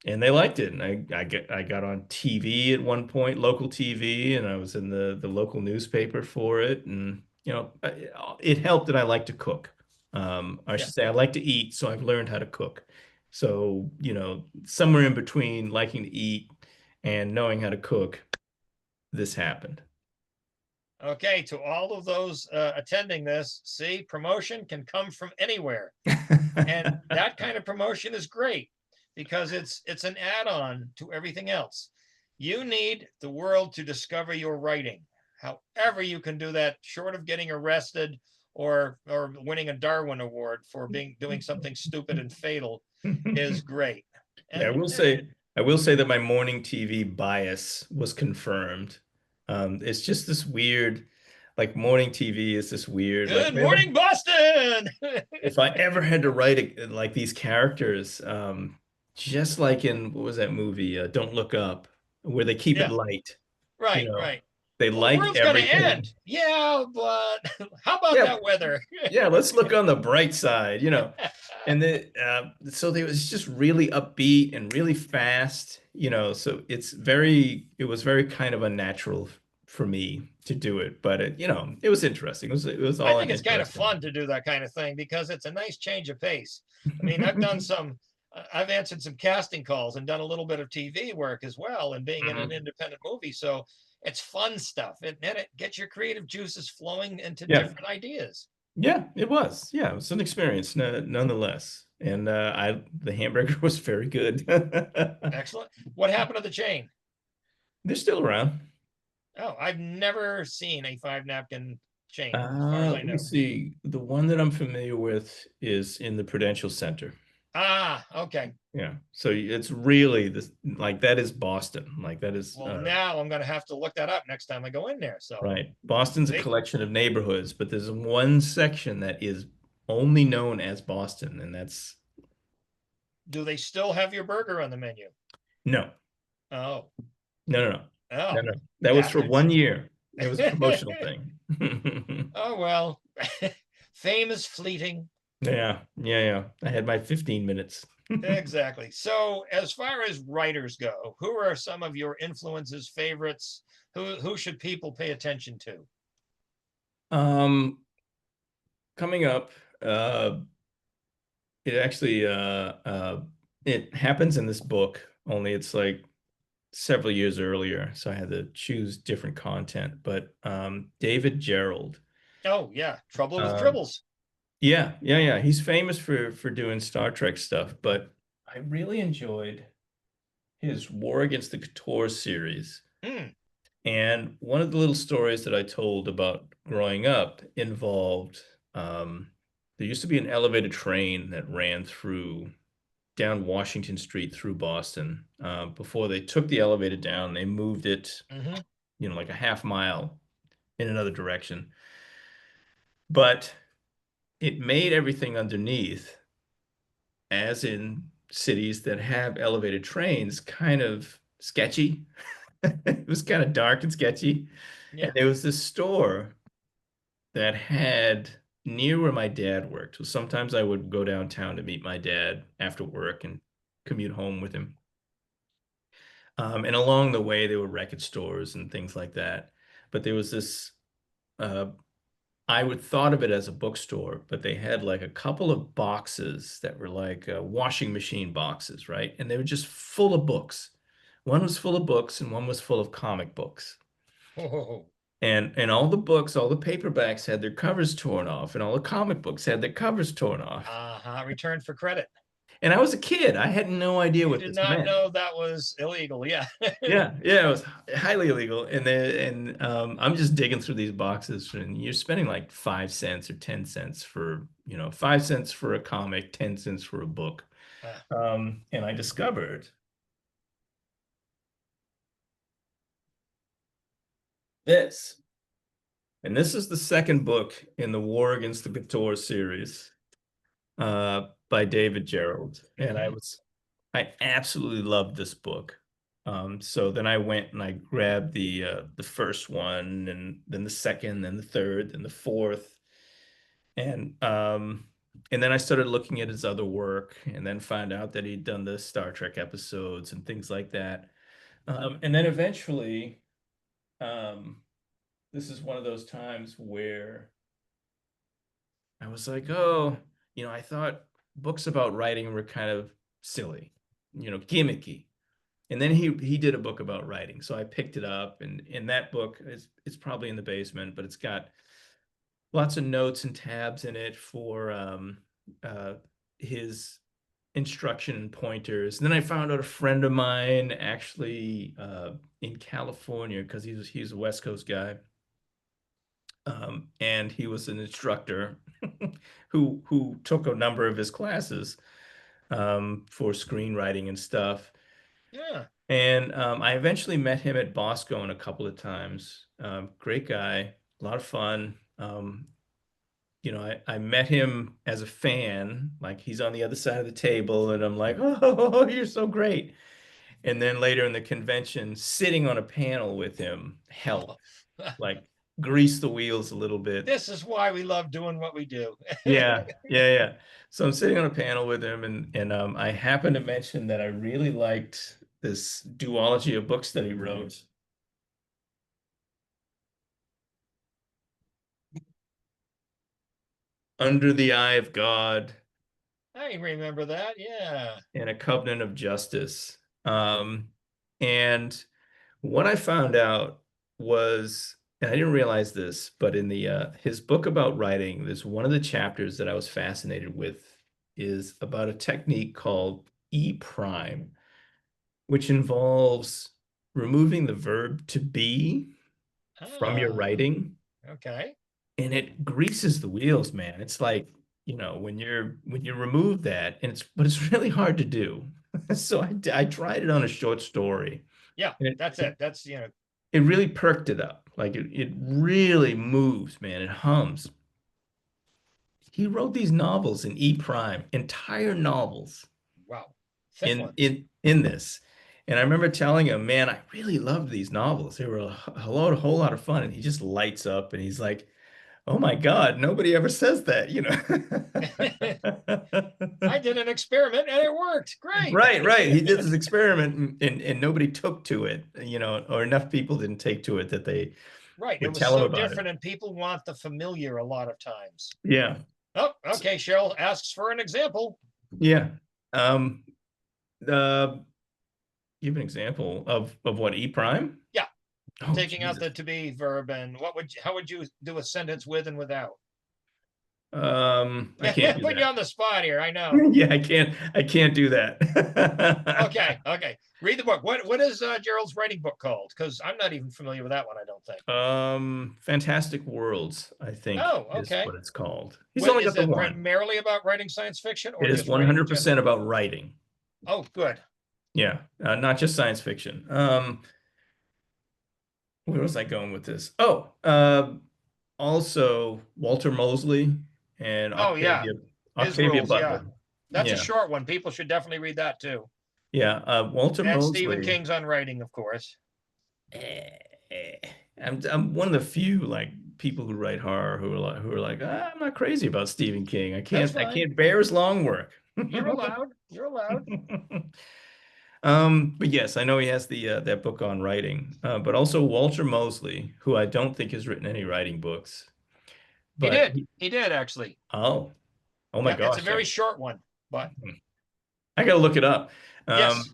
And they liked it. And I got on TV at one point, local TV, and I was in the local newspaper for it. And it helped that I like to cook. I Yeah. should say I like to eat, so I've learned how to cook. So, somewhere in between liking to eat and knowing how to cook, this happened. Okay, to all of those attending this, see, promotion can come from anywhere. And that kind of promotion is great because it's an add-on to everything else. You need the world to discover your writing. However you can do that, short of getting arrested or winning a Darwin Award for doing something stupid and fatal, is great. Yeah, I And will say that my morning TV bias was confirmed. It's just this weird, like morning TV is this weird, like good morning, Boston. if I ever had to write like these characters, just like in what was that movie, Don't Look Up, where they keep it Yeah. light. Right, right. They Well, like the world's gonna everything. end. Yeah, but how about Yeah. that weather? Yeah, let's look on the bright side, And so they was just really upbeat and really fast, so it was very kind of unnatural for me to do it, but it was interesting. It was all I think it's kind of interesting. fun to do that kind of thing because it's a nice change of pace. I mean, I've answered some casting calls and done a little bit of TV work as well, and being in an independent movie. So it's fun stuff. And it gets your creative juices flowing into different ideas. Yeah, it was. Yeah, it was an experience nonetheless. And the hamburger was very good. Excellent. What happened to the chain? They're still around. Oh, I've never seen a 5-napkin chain, as far as I Let know. me see. The one that I'm familiar with is in the Prudential Center. Ah, okay. Yeah. So it's really this, like that is Boston. Like that is. Well, now I'm going to have to look that up next time I go in there. So right. Boston's a collection of neighborhoods, but there's one section that is only known as Boston, and that's. Do they still have your burger on the menu? No. Oh. No. Oh. No. That was for 1 year. It was a promotional thing. Oh, well, fame is fleeting. Yeah. I had my 15 minutes. Exactly. So as far as writers go, who are some of your influences, favorites? Who should people pay attention to? Coming up, it actually it happens in this book, only it's like several years earlier, so I had to choose different content. But David Gerald. Oh yeah, Trouble with Dribbles. Yeah. He's famous for doing Star Trek stuff, but I really enjoyed his War Against the Couture series. And one of the little stories that I told about growing up involved there used to be an elevated train that ran down Washington Street through Boston. Before they took the elevator down, they moved it, like a half mile in another direction. But it made everything underneath, as in cities that have elevated trains, kind of sketchy. It was kind of dark and sketchy. Yeah. And there was this store that had near where my dad worked. So sometimes I would go downtown to meet my dad after work and commute home with him. And along the way, there were record stores and things like that. But there was this, I would thought of it as a bookstore, but they had like a couple of boxes that were like washing machine boxes, right? And they were just full of books. One was full of books and one was full of comic books. Oh. And all the books, all the paperbacks had their covers torn off, and all the comic books had their covers torn off. Return for credit. And I was a kid. I had no idea what this meant. Did not know that was illegal. Yeah. Yeah, it was highly illegal. And I'm just digging through these boxes, and you're spending like 5 cents or 10 cents for, 5 cents for a comic, 10 cents for a book. And I discovered this. And this is the second book in the War Against the Couture series by David Gerald. And I absolutely loved this book. So then I went and I grabbed the first one, and then the second, then the third, then the fourth, and then I started looking at his other work, and then found out that he'd done the Star Trek episodes and things like that. And then eventually, this is one of those times where I was like, oh, I thought books about writing were kind of silly, gimmicky. And then he did a book about writing, so I picked it up, and in that book, it's probably in the basement, but it's got lots of notes and tabs in it for his instruction and pointers. And then I found out a friend of mine actually in California, because he's a West Coast guy, and he was an instructor who took a number of his classes for screenwriting and stuff. Yeah. And I eventually met him at Bosco a couple of times. Great guy, a lot of fun. I met him as a fan, like he's on the other side of the table, and I'm like, oh, you're so great. And then later in the convention, sitting on a panel with him helped, like grease the wheels a little bit. This is why we love doing what we do. Yeah. So I'm sitting on a panel with him, and I happened to mention that I really liked this duology of books that he wrote. Under the Eye of God. I remember that. Yeah. And A Covenant of Justice. And what I found out was, and I didn't realize this, but in the his book about writing, there's one of the chapters that I was fascinated with is about a technique called E prime, which involves removing the verb to be from your writing. Okay. And it greases the wheels, man. It's like, when you remove that, but it's really hard to do. So I tried it on a short story. Yeah, that's it. That's, it really perked it up. Like it really moves, man. It hums. He wrote these novels in E prime, entire novels. Wow. In this. And I remember telling him, man, I really loved these novels. They were a whole lot of fun. And he just lights up and he's like, oh my God, nobody ever says that, I did an experiment and it worked. Great. Right. He did this experiment and nobody took to it, or enough people didn't take to it that they Right. would It was tell so him about different, it. and people want the familiar a lot of times. Yeah. Oh, okay. Cheryl asks for an example. Yeah. Give an example of what E prime? Yeah. Oh, Taking out Jesus. the to be verb, and how would you do a sentence with and without? I can't do put that. you on the spot here. I know. Yeah, I can't do that. Okay. Read the book. What is Gerald's writing book called? Because I'm not even familiar with that one, I don't think. Fantastic Worlds, I think, is what it's called. He's only got the one. Primarily about writing science fiction, or it is 100% about writing. Oh, good. Yeah, not just science fiction. Where was I going with this? Oh, also Walter Mosley and Octavia Butler. Yeah. That's a short one. People should definitely read that too. Yeah, Walter Mosley. And Stephen King's on writing, of course. I'm one of the few people who write horror who are like, I'm not crazy about Stephen King. I can't bear his long work. You're allowed. But yes, I know he has that book on writing, but also Walter Mosley, who I don't think has written any writing books. But he did actually. Oh my gosh. It's a very short one, but I gotta look it up.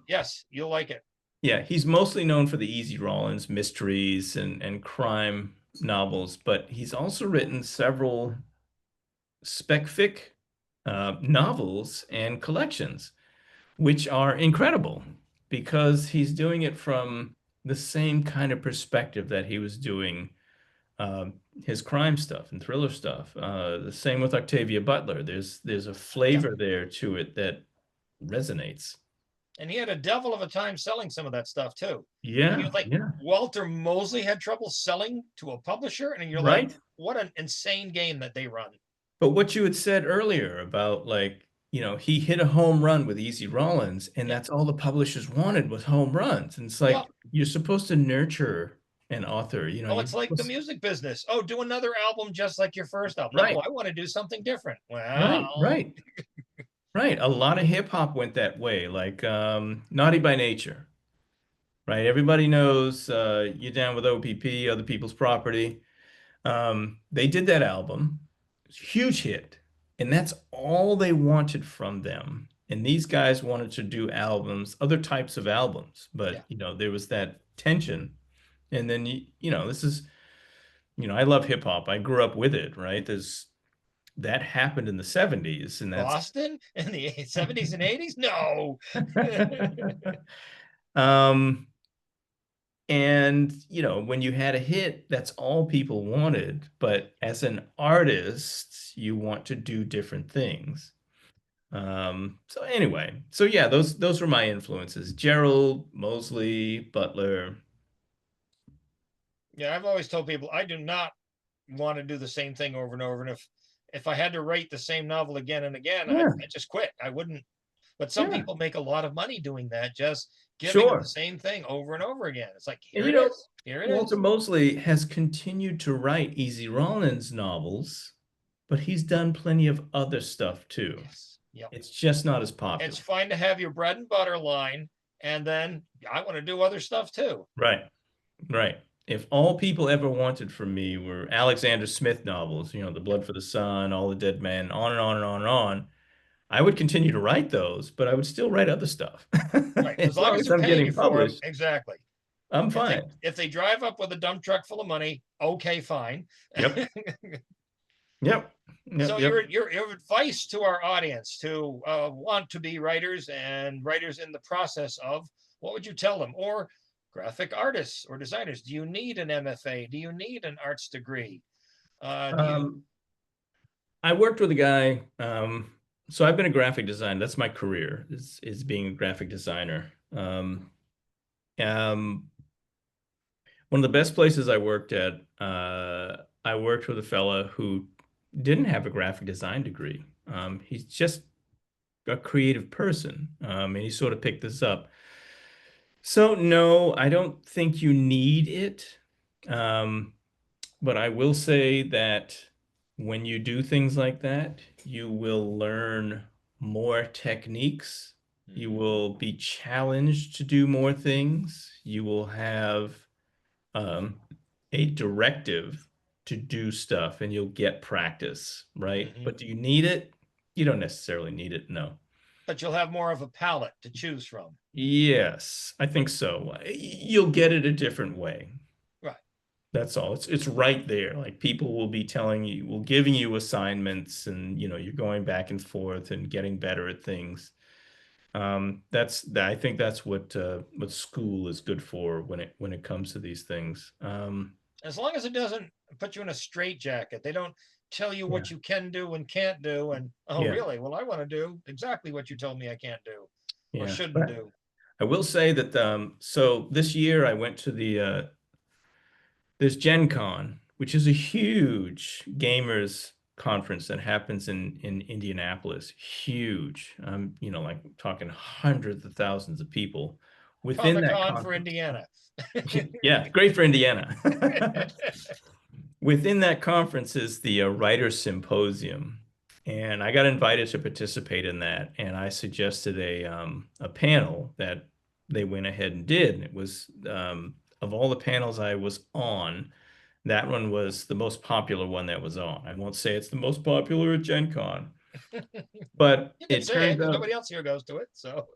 Yes, you'll like it. Yeah, he's mostly known for the Easy Rawlins mysteries and crime novels, but he's also written several spec fic novels and collections, which are incredible because he's doing it from the same kind of perspective that he was doing his crime stuff and thriller stuff. The same with Octavia Butler. There's a flavor there to it that resonates. And he had a devil of a time selling some of that stuff too. Yeah. Walter Mosley had trouble selling to a publisher, and you're like, what an insane game that they run. But what you had said earlier about you know, he hit a home run with Easy Rollins, and that's all the publishers wanted was home runs. And it's like, Well, you're supposed to nurture an author, you know, oh, you're it's like the supposed music business. Oh, do another album just like your first album. No, right, I want to do something different. right, Well, right, right. A lot of hip hop went that way, like Naughty by Nature, right? Everybody knows You're Down with OPP, Other People's Property. They did that album, huge hit, and that's all they wanted from them. And these guys wanted to do albums, other types of albums, yeah. but you know, there was that tension. And then you know, this is, you know, I love hip hop. I grew up with it, right? There's that happened in the 70s, and that's Boston in the 70s and 80s? No. um and you know, when you had a hit, that's all people wanted. But as an artist, you want to do different things. So anyway, so yeah, those were my influences. Gerald, Mosley, Butler. Yeah, I've always told people I do not want to do the same thing over and over. And if I had to write the same novel again and again, Yeah, I'd just quit. I wouldn't. But some yeah, people make a lot of money doing that, just giving them the sure. same thing over and over again. It's like, And here you it know, is. Here it Walter is. Mosley has continued to write Easy Rollins novels, but he's done plenty of other stuff too. Yes. Yep. It's just not as It's popular. fine to have your bread and butter line, and then I want to do other stuff too. Right, right. If all people ever wanted from me were Alexander Smith novels, you know, The Blood for the Sun, All the Dead Men, on and on and on and on, I would continue to write those, but I would still write other stuff. Right. As As long long as as they're I'm paying you getting for them. published, Exactly. I'm If they fine. if they drive up with a dump truck full of money, okay, fine. Yep. Yep. So Yep. Yep. your advice to our audience to want to be writers and writers in the process of, what would you tell them? Or graphic artists or designers, do you need an MFA? Do you need an arts degree? Do you? Um, I worked with a guy. So I've been a graphic designer. That's my career is being a graphic designer. Um, One of the best places I worked at, I worked with a fella who didn't have a graphic design degree. He's just a creative person, and he sort of picked this up. So no, I don't think you need it. Um, but I will say that when you do things like that, you will learn more techniques. You will be challenged to do more things. You will have um, a directive to do stuff and you'll get practice, right? Mhm. But do you need it? You don't necessarily need it, no. But you'll have more of a palette to choose from. Yes, I think so. You'll get it a different way. Right. That's all. It's right there. Like people will be telling you, will giving you assignments, and you know, you're going back and forth and getting better at things. I think that's what school is good for when it comes to these things. As long as it doesn't put you in a straitjacket, they don't tell you Yeah, what you can do and can't do. And oh, yeah, really? Well, I want to do exactly what you told me I can't do or yeah. shouldn't But do. I will say that so this year I went to there's Gen Con, which is a huge gamers conference that happens in Indianapolis. Huge. You know, like talking hundreds of thousands of people within Comic that Con for conference. Indiana. Yeah, great for Indiana. Within that conference is the Writers Symposium, and I got invited to participate in that, and I suggested a panel that they went ahead and did, and it was of all the panels I was on, that one was the most popular one that was on. I won't say it's the most popular at Gen Con, but You can say it because nobody else here goes to it. So,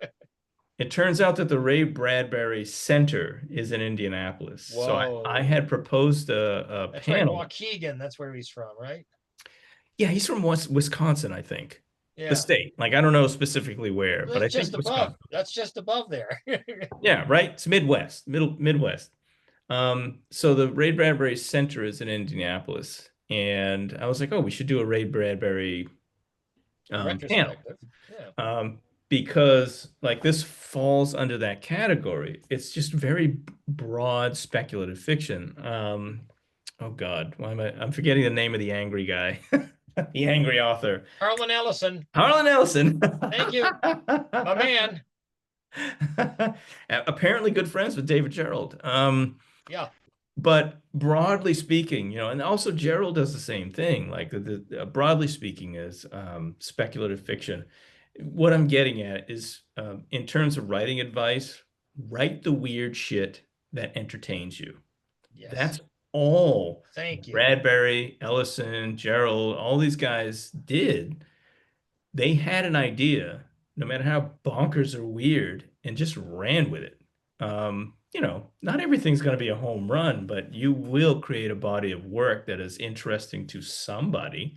it turns out that the Ray Bradbury Center is in Indianapolis. So I whoa. had proposed a That's right. panel. Waukegan, that's where he's from, right? Yeah, he's from Wisconsin, I think. The Yeah. state. Like I don't know specifically where, but That's I think just above. Wisconsin. That's just above there. Yeah, right. It's Midwest, Midwest. So the Ray Bradbury Center is in Indianapolis, and I was like, oh, we should do a Ray Bradbury panel. Retrospective. Yeah. Because like this falls under that category. It's just very broad speculative fiction. Oh God, why am I'm forgetting the name of the angry guy. The angry author. Harlan Ellison. Harlan Ellison. Thank you, my man. Apparently good friends with David Gerald. Yeah. But broadly speaking, you know, and also Gerald does the same thing. Like broadly speaking is speculative fiction. What I'm getting at is in terms of writing advice, write the weird shit that entertains you. Yes. That's all Thank you. Bradbury, Ellison, Gerald, all these guys did. They had an idea, no matter how bonkers or weird, and just ran with it. You know, not everything's going to be a home run, but you will create a body of work that is interesting to somebody,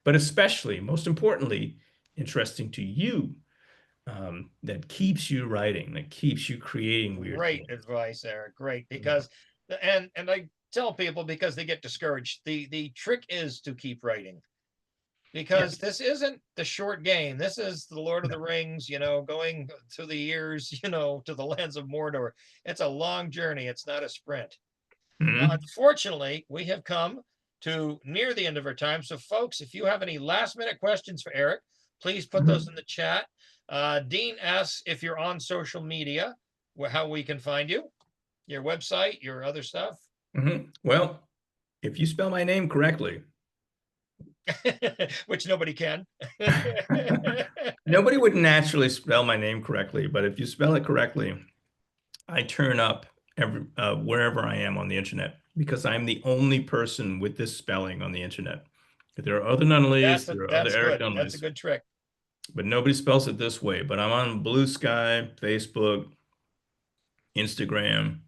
but especially, most importantly, interesting to you. That keeps you writing, that keeps you creating weird Great things. advice, Eric. Great, because and I tell people because they get discouraged. The trick is to keep writing, because this isn't the short game. This is the Lord of the Rings, you know, going through the years, you know, to the lands of Mordor. It's a long journey. It's not a sprint. Mhm. Unfortunately, we have come to near the end of our time. So, folks, if you have any last minute questions for Eric, please put those in the chat. Dean asks if you're on social media, how we can find you, your website, your other stuff. Well, if you spell my name correctly, which nobody can. nobody would naturally spell my name correctly, but if you spell it correctly, I turn up wherever I am on the internet because I'm the only person with this spelling on the internet. There are other Nunnallys, there are other Errick Nunnallys. That's a good trick. But nobody spells it this way. But I'm on Blue Sky, Facebook, Instagram.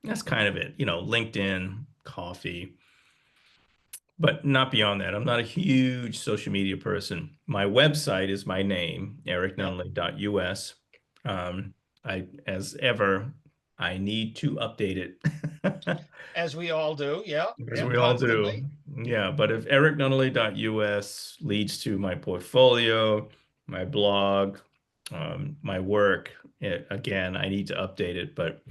That's kind of it. You know, LinkedIn, coffee. But not beyond that. I'm not a huge social media person. My website is my name, erricknunnally.us. As ever, I need to update it. As we all do, yeah. As we all do. Yeah, but if erricknunnally.us leads to my portfolio, my blog, my work, again, I need to update it. But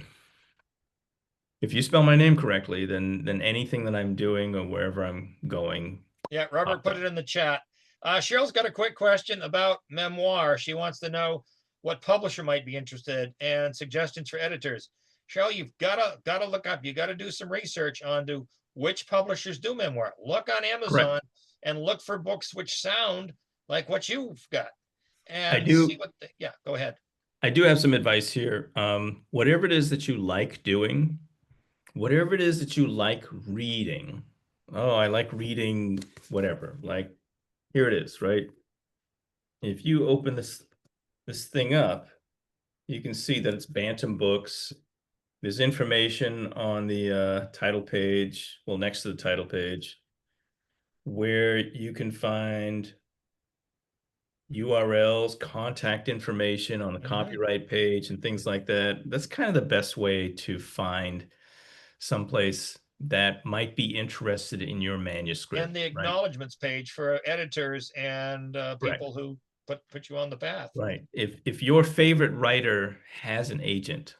if you spell my name correctly, then anything that I'm doing or wherever I'm going. Yeah, Robert put it in the chat. Cheryl's got a quick question about memoir. She wants to know what publisher might be interested and suggestions for editors. Cheryl, you've gotta look up. You got to do some research onto which publishers do memoir. Look on Amazon and look for books which sound like what you've got. And I do. See what yeah, go ahead. I do have some advice here. Whatever it is that you like doing, whatever it is that you like reading. Oh, I like reading whatever. Like here it is, right? If you open this thing up, you can see that it's Bantam Books. There's information on the title page, well, next to the title page, where you can find URLs, contact information on the copyright page and things like that. That's kind of the best way to find someplace that might be interested in your manuscript. And the acknowledgments page for editors and people who put you on the path. Right. If your favorite writer has an agent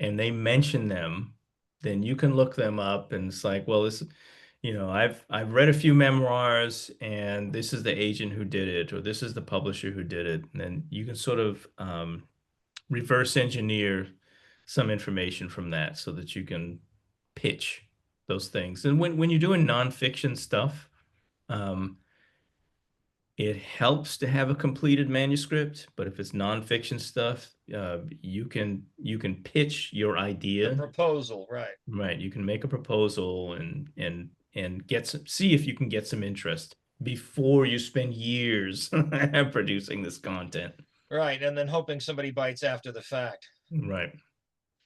and they mention them, then you can look them up and it's like, well, this, you know, I've read a few memoirs and this is the agent who did it, or this is the publisher who did it. And then you can sort of reverse engineer some information from that so that you can pitch those things. And when you're doing nonfiction stuff, it helps to have a completed manuscript, but if it's nonfiction stuff, you can pitch your idea. The proposal, right? Right. You can make a proposal and see if you can get some interest before you spend years producing this content. Right, and then hoping somebody bites after the fact. Right.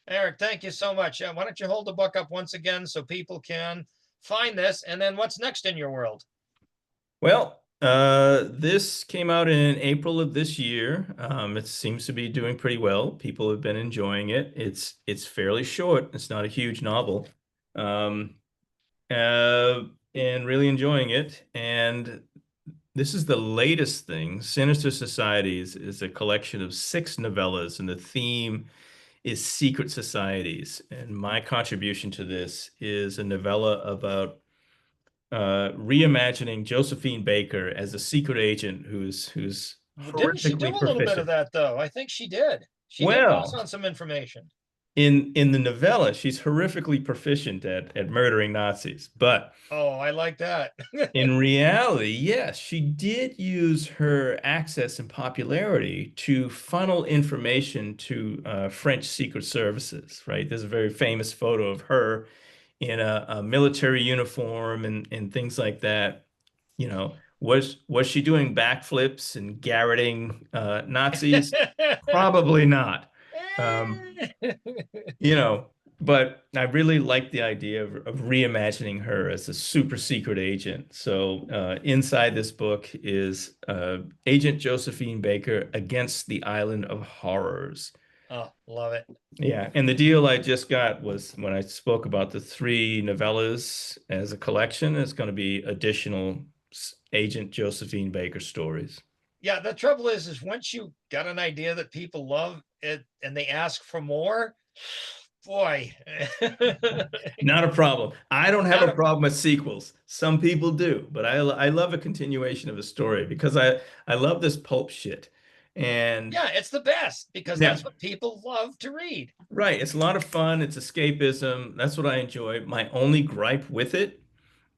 Eric, thank you so much. Why don't you hold the book up once again so people can find this, and then what's next in your world? Well, this came out in April of this year. It seems to be doing pretty well. People have been enjoying it. It's fairly short. It's not a huge novel, and really enjoying it. And this is the latest thing. Sinister Societies is a collection of 6 novellas, and the theme is secret societies. And my contribution to this is a novella about reimagining Josephine Baker as a secret agent who's Didn't she do a horrifically little bit of proficient. that though? I think she did. She did pass Well, on some information. in the novella, she's horrifically proficient at murdering Nazis, but Oh, I like that. in reality, yes, she did use her access and popularity to funnel information to French secret services, right? There's a very famous photo of her in a military uniform and things like that. You know, was she doing backflips and garroting Nazis? Probably not. You know, but I really like the idea of reimagining her as a super secret agent. So inside this book is Agent Josephine Baker against the Island of Horrors. Oh, love it. Yeah, and the deal I just got was when I spoke about the 3 novellas as a collection, it's going to be additional Agent Josephine Baker stories. Yeah, the trouble is once you got an idea that people love it and they ask for more, boy. Not a problem. I don't have a problem with sequels. Some people do, but I love a continuation of a story because I love this pulp shit. And yeah, it's the best because that's what people love to read. Right. It's a lot of fun. It's escapism. That's what I enjoy. My only gripe with it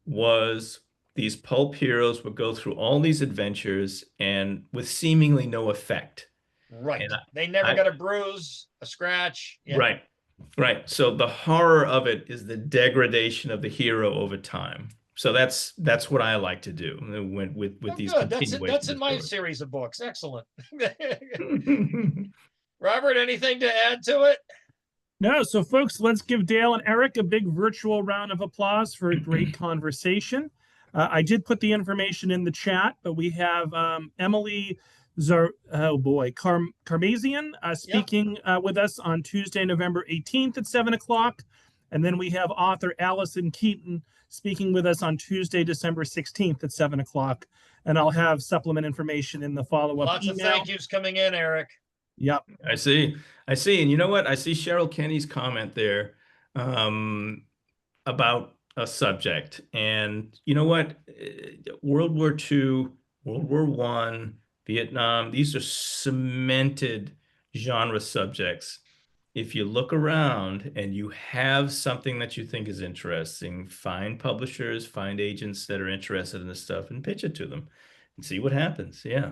was these pulp heroes would go through all these adventures and with seemingly no effect. Right. And they never got a bruise, a scratch. Yeah. Right. Right. So the horror of it is the degradation of the hero over time. So that's what I like to do with these continuations. That's in my series of books. Excellent. Robert, anything to add to it? No. So folks, let's give Dale and Errick a big virtual round of applause for a great conversation. I did put the information in the chat, but we have Emily Karmazian speaking with us on Tuesday, November 18th at 7 o'clock. And then we have author Allison Keaton speaking with us on Tuesday, December 16th at 7 o'clock. And I'll have supplement information in the follow-up Lots of thank yous coming in, Errick. Yep. I see. And you know what? I see Cheryl Kenny's comment there about a subject. And you know what? World War II, World War I, Vietnam, these are cemented genre subjects. If you look around and you have something that you think is interesting, find publishers, find agents that are interested in this stuff and pitch it to them and see what happens. Yeah.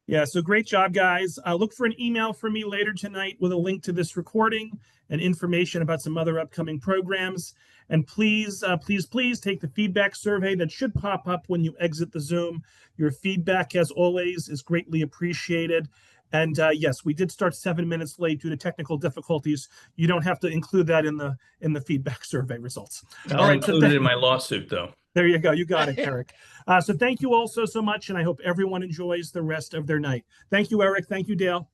Yeah, so great job, guys. Look for an email from me later tonight with a link to this recording and information about some other upcoming programs. And please, please take the feedback survey that should pop up when you exit the Zoom. Your feedback, as always, is greatly appreciated. And yes, we did start 7 minutes late due to technical difficulties. You don't have to include that in the feedback survey results. I'll include it in my lawsuit, though. There you go. You got it, Errick. So thank you all so much, and I hope everyone enjoys the rest of their night. Thank you, Errick. Thank you, Dale.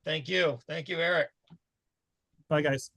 Thank you. Thank you, Errick. Bye, guys.